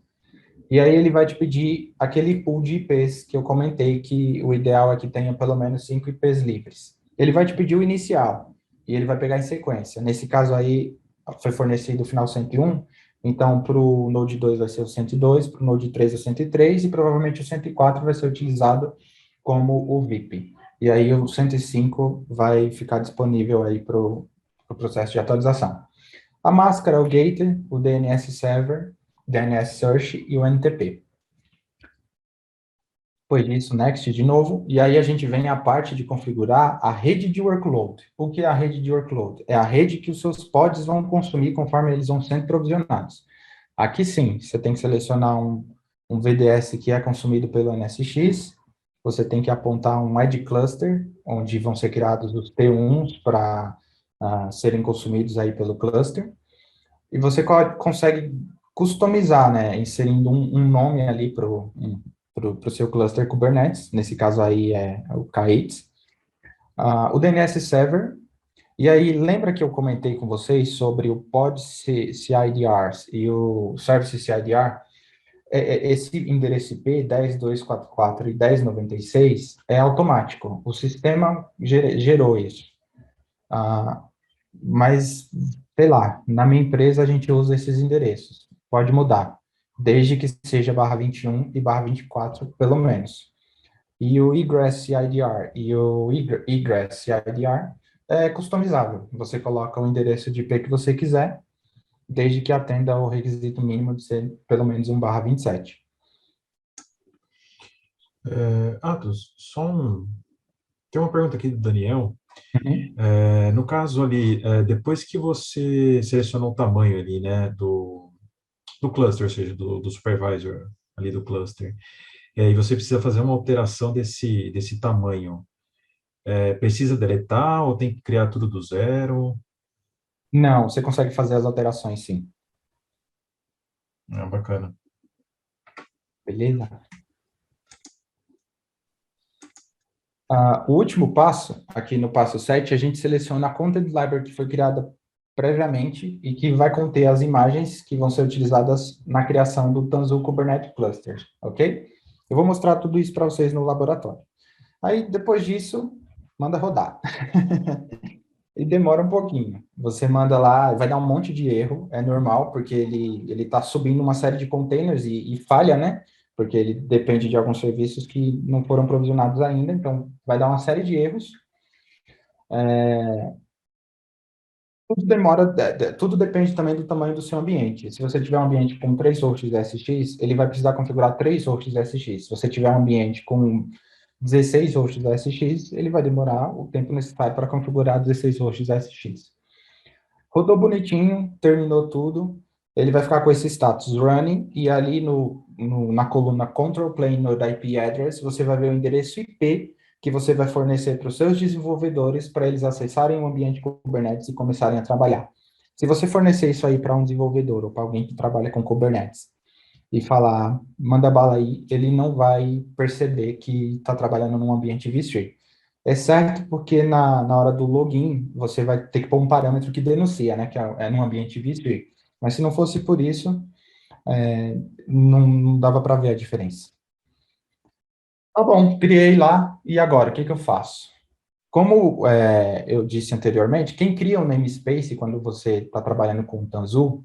Speaker 1: E aí ele vai te pedir aquele pool de IPs que eu comentei, que o ideal é que tenha pelo menos 5 IPs livres. Ele vai te pedir o inicial, e ele vai pegar em sequência. Nesse caso aí, foi fornecido o final 101, então para o Node 2 vai ser o 102, para o Node 3 o 103, e provavelmente o 104 vai ser utilizado como o VIP. E aí o 105 vai ficar disponível aí para o processo de atualização. A máscara, o Gator, o DNS Server, DNS Search e o NTP. Depois disso, Next de novo, e aí a gente vem à parte de configurar a rede de workload. O que é a rede de workload? É a rede que os seus pods vão consumir conforme eles vão sendo provisionados. Aqui sim, você tem que selecionar um VDS que é consumido pelo NSX, você tem que apontar um ID cluster, onde vão ser criados os T1s para serem consumidos aí pelo cluster, e você consegue customizar, né, inserindo um nome ali para o seu cluster Kubernetes, nesse caso aí é o K8s, o DNS Server, e aí lembra que eu comentei com vocês sobre o Pod CIDRs e o Service CIDR? Esse endereço IP 10.244 e 10.96 é automático, o sistema gerou isso. Mas, sei lá, na minha empresa a gente usa esses endereços. Pode mudar, desde que seja /21 e /24, pelo menos. E o egress CIDR e o egress CIDR é customizável. Você coloca o endereço de IP que você quiser, desde que atenda ao requisito mínimo de ser pelo menos um /27.
Speaker 3: Atos, tem uma pergunta aqui do Daniel.
Speaker 1: Uhum.
Speaker 3: No caso ali, depois que você selecionou o tamanho ali, né, do cluster, ou seja, do supervisor ali do cluster, e você precisa fazer uma alteração desse tamanho, precisa deletar ou tem que criar tudo do zero?
Speaker 1: Não, você consegue fazer as alterações, sim.
Speaker 3: Bacana.
Speaker 1: Beleza? O último passo, aqui no passo 7, a gente seleciona a Content Library que foi criada previamente e que vai conter as imagens que vão ser utilizadas na criação do Tanzu Kubernetes Cluster, ok? Eu vou mostrar tudo isso para vocês no laboratório. Aí, depois disso, manda rodar. E demora um pouquinho. Você manda lá, vai dar um monte de erro, é normal, porque ele está subindo uma série de containers e falha, né? Porque ele depende de alguns serviços que não foram provisionados ainda, então vai dar uma série de erros. Tudo demora, tudo depende também do tamanho do seu ambiente. Se você tiver um ambiente com 3 hosts SX, ele vai precisar configurar 3 hosts SX. Se você tiver um ambiente com 16 hosts SX, ele vai demorar o tempo necessário para configurar 16 hosts SX. Rodou bonitinho, terminou tudo, ele vai ficar com esse status running, e ali na coluna Control Plane Node IP Address, você vai ver o endereço IP que você vai fornecer para os seus desenvolvedores para eles acessarem o ambiente Kubernetes e começarem a trabalhar. Se você fornecer isso aí para um desenvolvedor ou para alguém que trabalha com Kubernetes e falar, manda bala aí, ele não vai perceber que está trabalhando num ambiente vSphere. É certo porque na hora do login, você vai ter que pôr um parâmetro que denuncia, né, que é num ambiente vSphere. Mas se não fosse por isso, não dava para ver a diferença. Tá bom, criei lá, e agora, o que eu faço? Como eu disse anteriormente, quem cria um namespace quando você está trabalhando com o Tanzu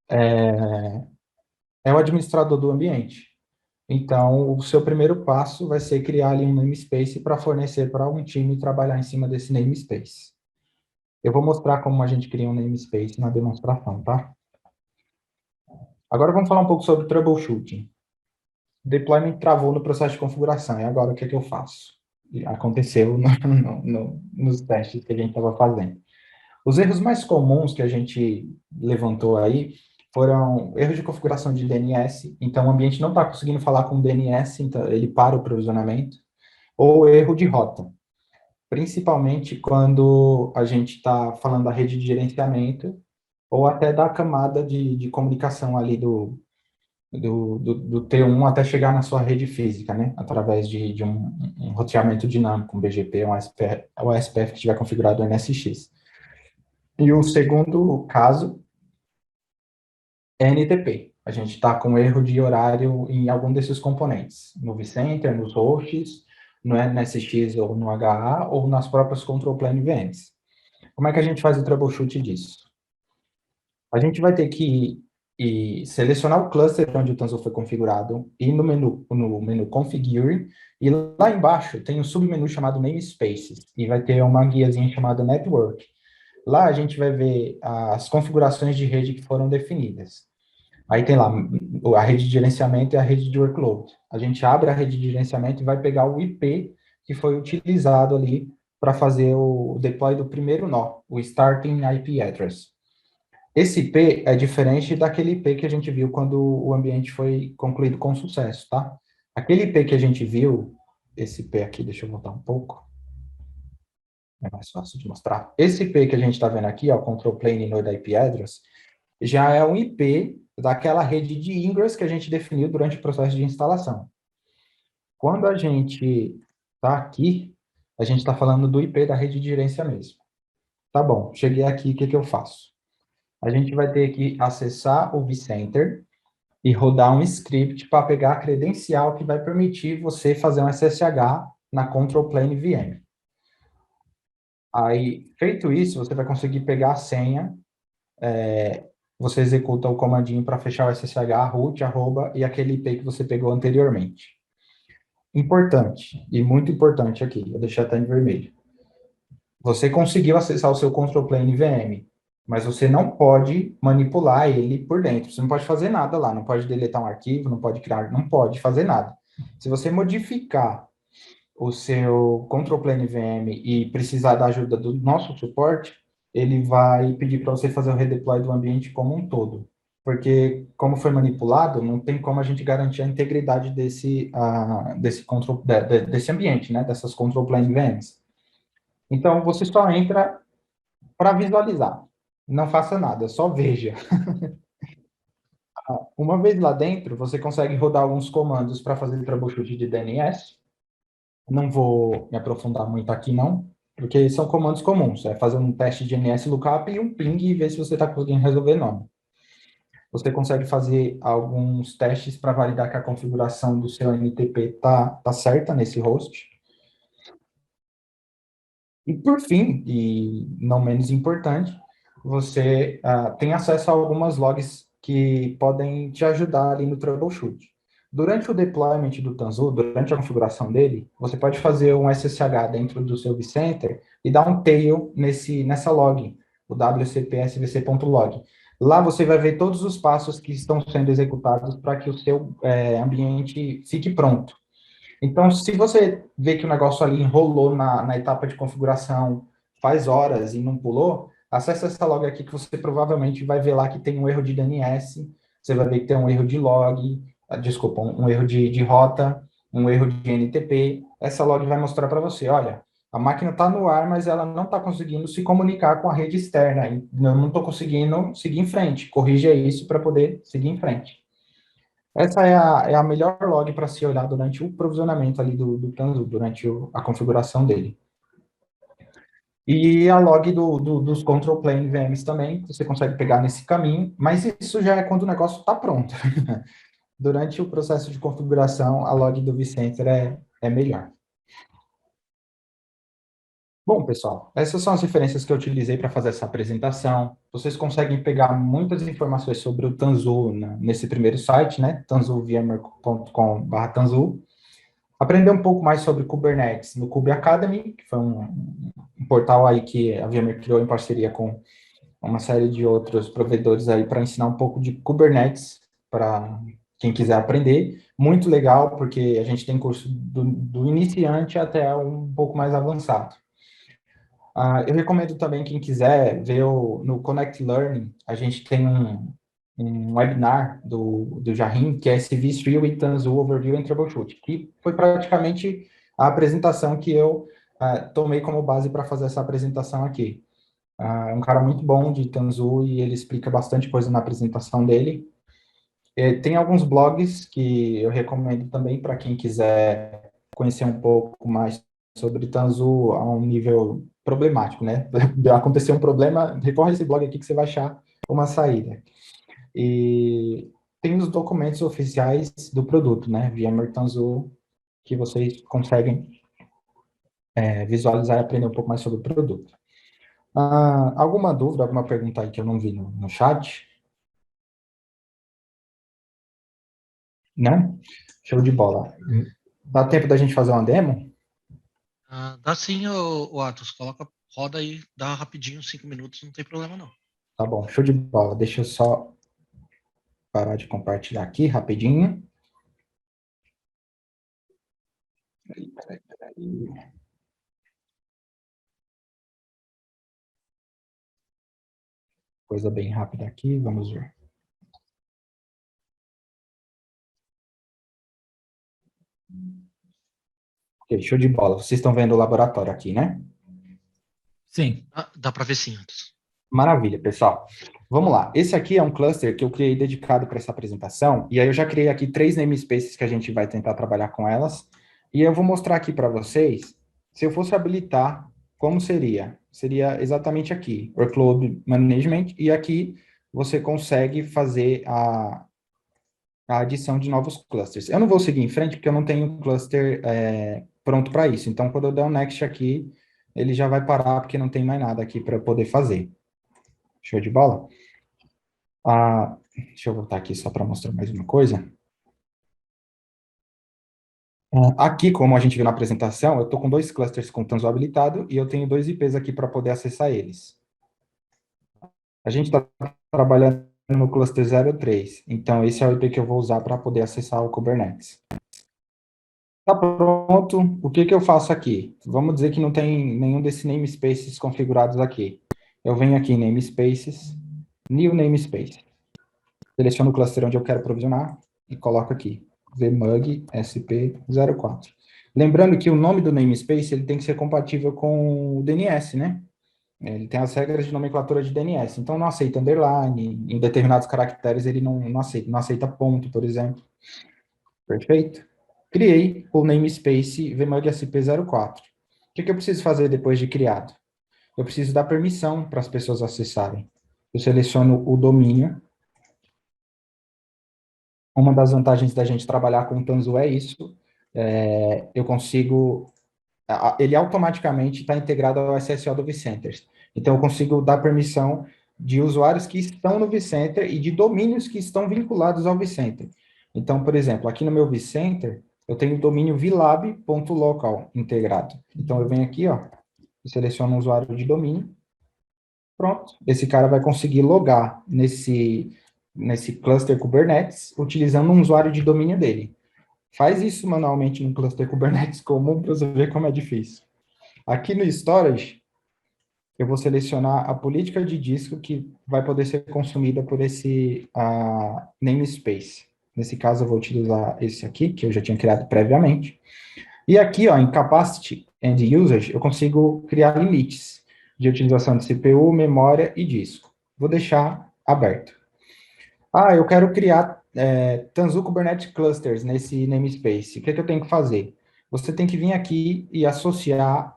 Speaker 1: é o administrador do ambiente. Então, o seu primeiro passo vai ser criar ali um namespace para fornecer para um time trabalhar em cima desse namespace. Eu vou mostrar como a gente cria um namespace na demonstração, tá? Agora vamos falar um pouco sobre troubleshooting. Deployment travou no processo de configuração, e agora o que eu faço? Aconteceu nos testes que a gente estava fazendo. Os erros mais comuns que a gente levantou aí foram erros de configuração de DNS, então o ambiente não está conseguindo falar com o DNS, então ele para o provisionamento, ou erro de rota, principalmente quando a gente está falando da rede de gerenciamento, ou até da camada de comunicação ali do T1 até chegar na sua rede física, né? Através de um roteamento dinâmico, um BGP, um ASPF que estiver configurado no NSX. E o segundo caso é NTP. A gente está com erro de horário em algum desses componentes, no vCenter, nos hosts, no NSX ou no HA, ou nas próprias control plane VMs. Como é que a gente faz o troubleshoot disso? A gente vai ter que selecionar o cluster onde o Tanzu foi configurado, ir no menu Configure, e lá embaixo tem um submenu chamado Namespaces, e vai ter uma guiazinha chamada Network. Lá a gente vai ver as configurações de rede que foram definidas. Aí tem lá a rede de gerenciamento e a rede de workload. A gente abre a rede de gerenciamento e vai pegar o IP que foi utilizado ali para fazer o deploy do primeiro nó, o Starting IP Address. Esse IP é diferente daquele IP que a gente viu quando o ambiente foi concluído com sucesso, tá? Aquele IP que a gente viu, esse IP aqui, deixa eu voltar um pouco, é mais fácil de mostrar. Esse IP que a gente está vendo aqui, ó, Control Plane Node IP Address, já é um IP daquela rede de ingress que a gente definiu durante o processo de instalação. Quando a gente está aqui, a gente está falando do IP da rede de gerência mesmo. Tá bom, cheguei aqui, o que eu faço? A gente vai ter que acessar o vCenter e rodar um script para pegar a credencial que vai permitir você fazer um SSH na Control Plane VM. Aí, feito isso, você vai conseguir pegar a senha, você executa o comandinho para fechar o SSH, root, arroba, e aquele IP que você pegou anteriormente. Importante, e muito importante aqui, eu deixei até em vermelho. Você conseguiu acessar o seu Control Plane VM, mas você não pode manipular ele por dentro. Você não pode fazer nada lá, não pode deletar um arquivo, não pode criar, não pode fazer nada. Se você modificar o seu Control Plane VM e precisar da ajuda do nosso suporte, ele vai pedir para você fazer o redeploy do ambiente como um todo. Porque, como foi manipulado, não tem como a gente garantir a integridade desse ambiente, né? Dessas Control Plane VMs. Então, você só entra para visualizar. Não faça nada, só veja. Uma vez lá dentro, você consegue rodar alguns comandos para fazer troubleshoot de DNS. Não vou me aprofundar muito aqui, não, porque são comandos comuns. É fazer um teste de DNS lookup e um ping e ver se você está conseguindo resolver nome. Você consegue fazer alguns testes para validar que a configuração do seu NTP tá certa nesse host. E por fim, e não menos importante, você tem acesso a algumas logs que podem te ajudar ali no troubleshoot. Durante o deployment do Tanzu, durante a configuração dele, você pode fazer um SSH dentro do seu vCenter e dar um tail nessa log, o wcp-svc.log. Lá você vai ver todos os passos que estão sendo executados para que o seu ambiente fique pronto. Então, se você vê que o negócio ali enrolou na etapa de configuração faz horas e não pulou, acessa essa log aqui que você provavelmente vai ver lá que tem um erro de DNS, você vai ver que tem um erro de log, desculpa, um erro de rota, um erro de NTP. Essa log vai mostrar para você, olha, a máquina está no ar, mas ela não está conseguindo se comunicar com a rede externa. Eu não estou conseguindo seguir em frente. Corrija isso para poder seguir em frente. Essa é a melhor log para se olhar durante o provisionamento ali do Tanzu, durante a configuração dele. E a log dos control plane VMs também, você consegue pegar nesse caminho, mas isso já é quando o negócio está pronto. Durante o processo de configuração, a log do vCenter é melhor. Bom, pessoal, essas são as referências que eu utilizei para fazer essa apresentação. Vocês conseguem pegar muitas informações sobre o Tanzu nesse primeiro site, né? tanzuvmware.com/tanzu. Aprender um pouco mais sobre Kubernetes no Kube Academy, que foi um portal aí que a VMware criou em parceria com uma série de outros provedores aí para ensinar um pouco de Kubernetes para quem quiser aprender. Muito legal, porque a gente tem curso do iniciante até um pouco mais avançado. Eu recomendo também, quem quiser, ver no Connect Learning, a gente tem um webinar do Jahim, que é esse vSphere with Tanzu Overview and Troubleshoot, que foi praticamente a apresentação que eu tomei como base para fazer essa apresentação aqui. É um cara muito bom de Tanzu e ele explica bastante coisa na apresentação dele. Tem alguns blogs que eu recomendo também para quem quiser conhecer um pouco mais sobre Tanzu a um nível problemático, né? Aconteceu um problema, recorre a esse blog aqui que você vai achar uma saída. E tem os documentos oficiais do produto, né? VMware Tanzu, que vocês conseguem visualizar e aprender um pouco mais sobre o produto. Alguma dúvida, alguma pergunta aí que eu não vi no chat? Né? Show de bola. Dá tempo da gente fazer uma demo?
Speaker 2: Dá sim, o Atos. Roda aí, dá rapidinho, 5 minutos, não tem problema não.
Speaker 1: Tá bom, show de bola. Deixa eu só parar de compartilhar aqui rapidinho. Peraí. Coisa bem rápida aqui, vamos ver. Ok, show de bola. Vocês estão vendo o laboratório aqui, né?
Speaker 4: Sim.
Speaker 2: Dá para ver sim, Atos.
Speaker 1: Maravilha, pessoal. Vamos lá. Esse aqui é um cluster que eu criei dedicado para essa apresentação, e aí eu já criei aqui 3 namespaces que a gente vai tentar trabalhar com elas, e eu vou mostrar aqui para vocês, se eu fosse habilitar, como seria? Seria exatamente aqui, Workload Management, e aqui você consegue fazer a adição de novos clusters. Eu não vou seguir em frente, porque eu não tenho cluster pronto para isso, então quando eu der um next aqui, ele já vai parar, porque não tem mais nada aqui para poder fazer. Show de bola? Deixa eu voltar aqui só para mostrar mais uma coisa. Aqui, como a gente viu na apresentação, eu estou com 2 clusters com Tanzu habilitado e eu tenho 2 IPs aqui para poder acessar eles. A gente está trabalhando no cluster 03, então esse é o IP que eu vou usar para poder acessar o Kubernetes. Tá pronto, o que eu faço aqui? Vamos dizer que não tem nenhum desses namespaces configurados aqui. Eu venho aqui em namespaces, new namespace. Seleciono o cluster onde eu quero provisionar e coloco aqui, vmug sp04. Lembrando que o nome do namespace ele tem que ser compatível com o DNS, né? Ele tem as regras de nomenclatura de DNS, então não aceita underline, em determinados caracteres ele não aceita ponto, por exemplo. Perfeito? Criei o namespace vmug-sp04. O que eu preciso fazer depois de criado? Eu preciso dar permissão para as pessoas acessarem. Eu seleciono o domínio. Uma das vantagens da gente trabalhar com o Tanzu é isso. Eu consigo... Ele automaticamente está integrado ao SSO do vCenter. Então, eu consigo dar permissão de usuários que estão no vCenter e de domínios que estão vinculados ao vCenter. Então, por exemplo, aqui no meu vCenter, eu tenho o domínio vilab.local integrado. Então, eu venho aqui, ó, e seleciono um usuário de domínio. Pronto. Esse cara vai conseguir logar nesse cluster Kubernetes utilizando um usuário de domínio dele. Faz isso manualmente no cluster Kubernetes comum para você ver como é difícil. Aqui no Storage, eu vou selecionar a política de disco que vai poder ser consumida por esse namespace. Nesse caso, eu vou utilizar esse aqui, que eu já tinha criado previamente. E aqui, ó, em Capacity and Usage, eu consigo criar limites de utilização de CPU, memória e disco. Vou deixar aberto. Eu quero criar Tanzu Kubernetes Clusters nesse namespace. O que eu tenho que fazer? Você tem que vir aqui e associar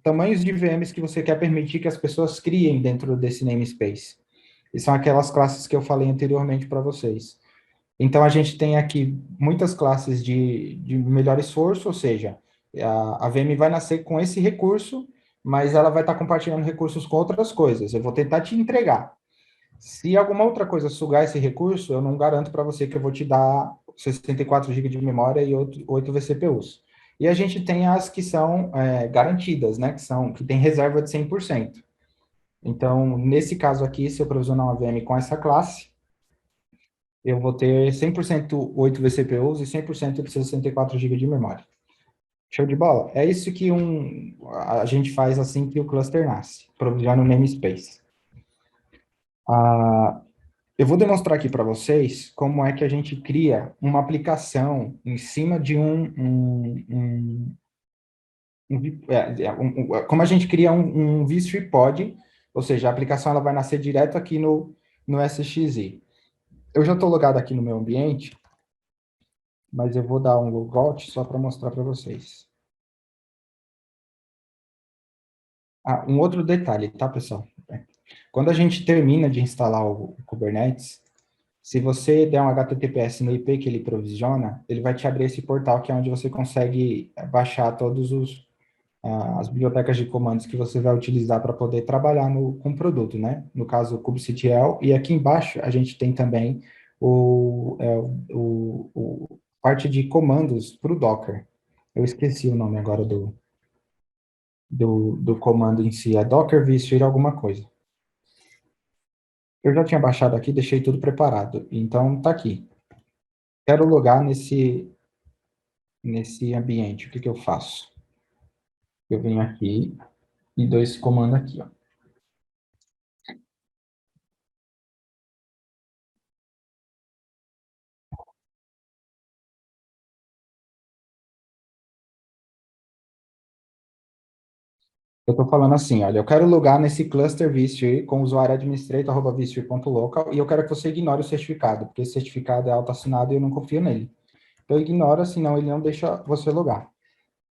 Speaker 1: tamanhos de VMs que você quer permitir que as pessoas criem dentro desse namespace. E são aquelas classes que eu falei anteriormente para vocês. Então, a gente tem aqui muitas classes de melhor esforço, ou seja, a VM vai nascer com esse recurso, mas ela vai estar compartilhando recursos com outras coisas. Eu vou tentar te entregar. Se alguma outra coisa sugar esse recurso, eu não garanto para você que eu vou te dar 64 GB de memória e 8 vCPUs. E a gente tem as que são garantidas, né? Que tem reserva de 100%. Então, nesse caso aqui, se eu provisionar uma VM com essa classe, eu vou ter 100% 8 vCPUs e 100% de 64 GB de memória. Show de bola? É isso que a gente faz assim que o cluster nasce, provisionar no namespace. Eu vou demonstrar aqui para vocês como é que a gente cria uma aplicação em cima de como a gente cria um vSphere pod, ou seja, a aplicação ela vai nascer direto aqui no SXI. Eu já estou logado aqui no meu ambiente, mas eu vou dar um logout só para mostrar para vocês. Um outro detalhe, tá, pessoal? Quando a gente termina de instalar o Kubernetes, se você der um HTTPS no IP que ele provisiona, ele vai te abrir esse portal que é onde você consegue baixar todos as bibliotecas de comandos que você vai utilizar para poder trabalhar com o produto, né? No caso, o kubectl. E aqui embaixo a gente tem também parte de comandos para o Docker. Eu esqueci o nome agora do comando em si. É Docker vSphere alguma coisa. Eu já tinha baixado aqui, deixei tudo preparado. Então, tá aqui. Quero logar nesse ambiente. O que eu faço? Eu venho aqui e dou esse comando aqui, ó. Eu estou falando assim, olha, eu quero logar nesse cluster vSphere com o usuário administrator@vsphere.local e eu quero que você ignore o certificado, porque esse certificado é autoassinado e eu não confio nele. Então, ignora, senão ele não deixa você logar.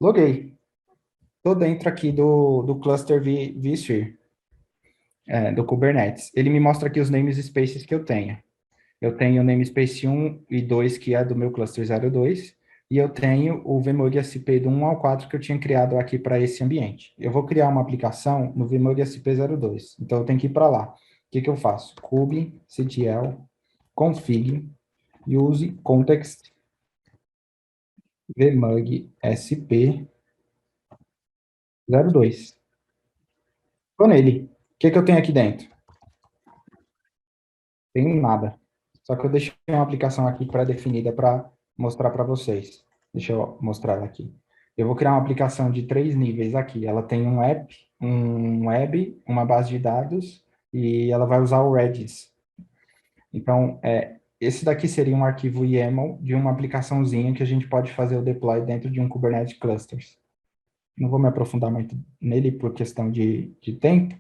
Speaker 1: Loguei. Estou dentro aqui do cluster vSphere, do Kubernetes. Ele me mostra aqui os namespaces que eu tenho. Eu tenho o namespace 1 e 2, que é do meu cluster 02, e eu tenho o vmug SP do 1 ao 4 que eu tinha criado aqui para esse ambiente. Eu vou criar uma aplicação no vmug SP02, então eu tenho que ir para lá. O que eu faço? kubectl config use context vmug SP02. Estou nele. O que eu tenho aqui dentro? Tenho nada. Só que eu deixei uma aplicação aqui pré-definida para mostrar para vocês. Deixa eu mostrar ela aqui. Eu vou criar uma aplicação de 3 níveis aqui. Ela tem um app, um web, uma base de dados e ela vai usar o Redis. Então, esse daqui seria um arquivo YAML de uma aplicaçãozinha que a gente pode fazer o deploy dentro de um Kubernetes Clusters. Não vou me aprofundar muito nele por questão de tempo,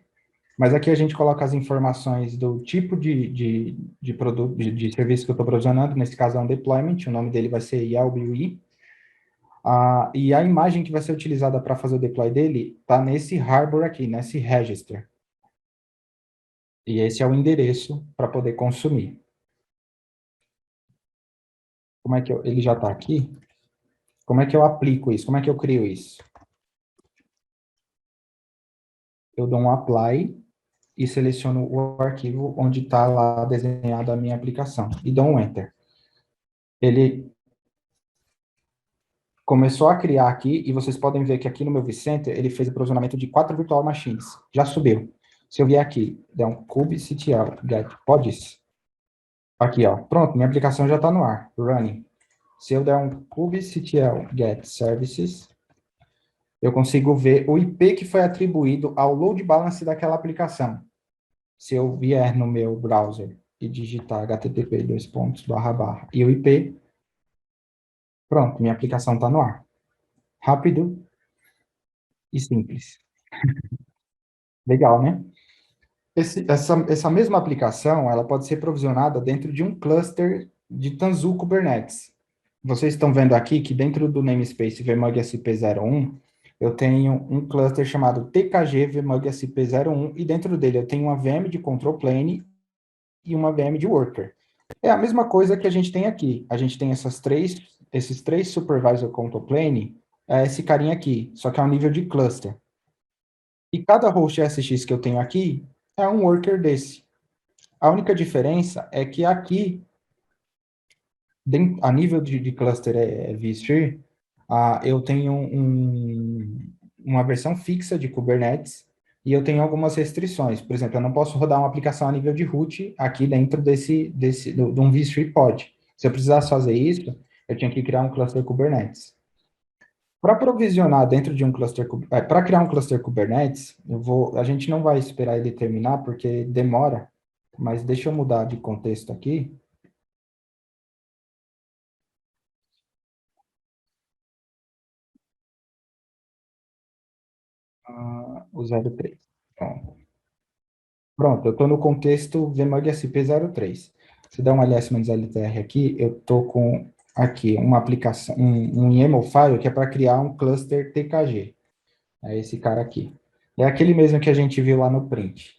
Speaker 1: mas aqui a gente coloca as informações do tipo de produto, de serviço que eu estou provisionando, nesse caso é um deployment, o nome dele vai ser YLBUI, e a imagem que vai ser utilizada para fazer o deploy dele está nesse harbor aqui, nesse register. E esse é o endereço para poder consumir. Como é que ele já está aqui? Como é que eu aplico isso? Como é que eu crio isso? Eu dou um apply e seleciono o arquivo onde está lá desenhada a minha aplicação e dou um enter. Ele começou a criar aqui, e vocês podem ver que aqui no meu vCenter, ele fez o provisionamento de 4 virtual machines. Já subiu. Se eu vier aqui, der um kubectl get pods, aqui, ó, pronto, minha aplicação já está no ar, running. Se eu der um kubectl get services, eu consigo ver o IP que foi atribuído ao load balance daquela aplicação. Se eu vier no meu browser e digitar http:// e o IP, pronto, minha aplicação está no ar. Rápido e simples. Legal, né? Essa mesma aplicação, ela pode ser provisionada dentro de um cluster de Tanzu Kubernetes. Vocês estão vendo aqui que dentro do namespace vmug sp01, eu tenho um cluster chamado tkg vmug sp01, e dentro dele eu tenho uma VM de control plane e uma VM de worker. É a mesma coisa que a gente tem aqui. A gente tem esses três supervisor control plane, esse carinha aqui, só que é um nível de cluster. E cada host SX que eu tenho aqui é um worker desse. A única diferença é que aqui, a nível de cluster vSphere, eu tenho uma versão fixa de Kubernetes e eu tenho algumas restrições. Por exemplo, eu não posso rodar uma aplicação a nível de root aqui dentro de um vSphere pod. Se eu precisasse fazer isso, eu tinha que criar um cluster Kubernetes. Para provisionar dentro de um cluster, para criar um cluster Kubernetes, a gente não vai esperar ele terminar porque demora, mas deixa eu mudar de contexto aqui. O 03. Pronto, eu estou no contexto vmug sp03. Se der um ls-ltr aqui, eu estou com aqui uma aplicação, um YAML file que é para criar um cluster TKG. É esse cara aqui. É aquele mesmo que a gente viu lá no print.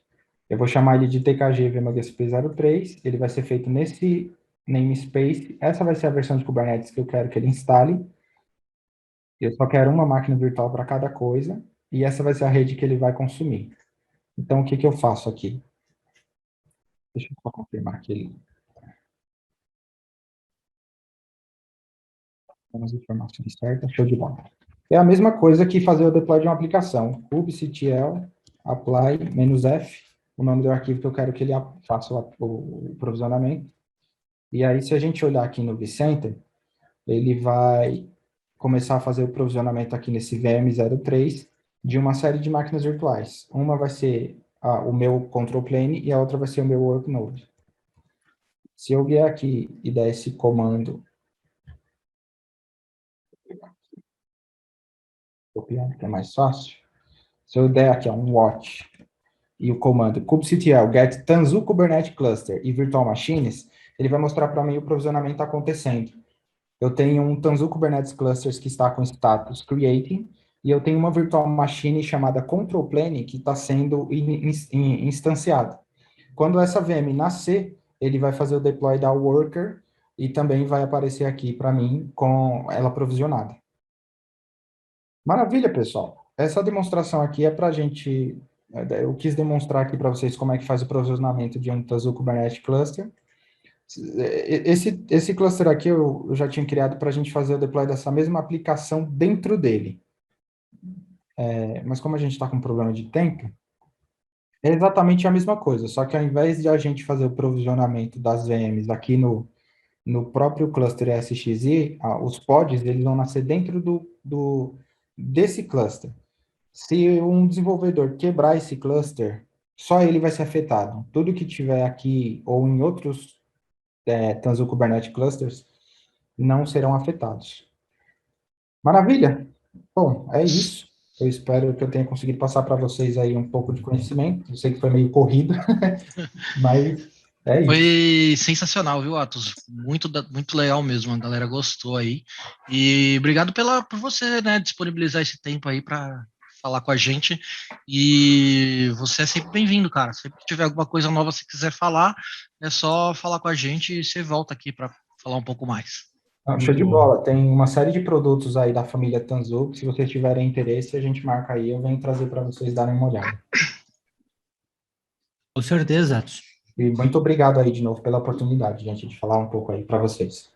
Speaker 1: Eu vou chamar ele de tkg vmug sp03, ele vai ser feito nesse namespace. Essa vai ser a versão de Kubernetes que eu quero que ele instale. Eu só quero uma máquina virtual para cada coisa, e essa vai ser a rede que ele vai consumir. Então, o que eu faço aqui? Deixa eu só confirmar aqui. Tem as informações certas, show de bola. É a mesma coisa que fazer o deploy de uma aplicação. kubectl apply "-f", o nome do arquivo que eu quero que ele faça o provisionamento. E aí, se a gente olhar aqui no vCenter, ele vai começar a fazer o provisionamento aqui nesse VM03 de uma série de máquinas virtuais. Uma vai ser o meu control plane e a outra vai ser o meu worknode. Se eu vier aqui e der esse comando, copiar, que é mais fácil. Se eu der aqui um watch e o comando kubectl get Tanzu Kubernetes Cluster e Virtual Machines, ele vai mostrar para mim o provisionamento acontecendo. Eu tenho um Tanzu Kubernetes Clusters que está com status creating, e eu tenho uma virtual machine chamada control plane que está sendo instanciada. Quando essa VM nascer, ele vai fazer o deploy da worker e também vai aparecer aqui para mim com ela provisionada. Maravilha, pessoal. Essa demonstração aqui é para a gente... Eu quis demonstrar aqui para vocês como é que faz o provisionamento de um Tanzu Kubernetes Cluster. Esse cluster aqui eu já tinha criado para a gente fazer o deploy dessa mesma aplicação dentro dele. Mas como a gente está com problema de tempo, é exatamente a mesma coisa, só que ao invés de a gente fazer o provisionamento das VMs aqui no próprio cluster SXI, os pods eles vão nascer dentro desse cluster. Se um desenvolvedor quebrar esse cluster, só ele vai ser afetado. Tudo que tiver aqui ou em outros Tanzu Kubernetes Clusters não serão afetados. Maravilha? Bom, é isso. Eu espero que eu tenha conseguido passar para vocês aí um pouco de conhecimento. Eu sei que foi meio corrido, mas é isso.
Speaker 2: Foi sensacional, viu, Atos? Muito legal mesmo, a galera gostou aí. E obrigado por você, né, disponibilizar esse tempo aí para falar com a gente. E você é sempre bem-vindo, cara. Sempre que tiver alguma coisa nova, se quiser falar, é só falar com a gente e você volta aqui para falar um pouco mais.
Speaker 1: Ah, show
Speaker 3: Muito
Speaker 1: de
Speaker 3: bom.
Speaker 1: bola. Tem uma série de produtos aí da família Tanzu, que se vocês tiverem interesse, a gente marca aí, eu venho trazer para vocês darem uma olhada.
Speaker 4: Com certeza, Atos.
Speaker 1: E muito obrigado aí de novo pela oportunidade, gente, de falar um pouco aí para vocês.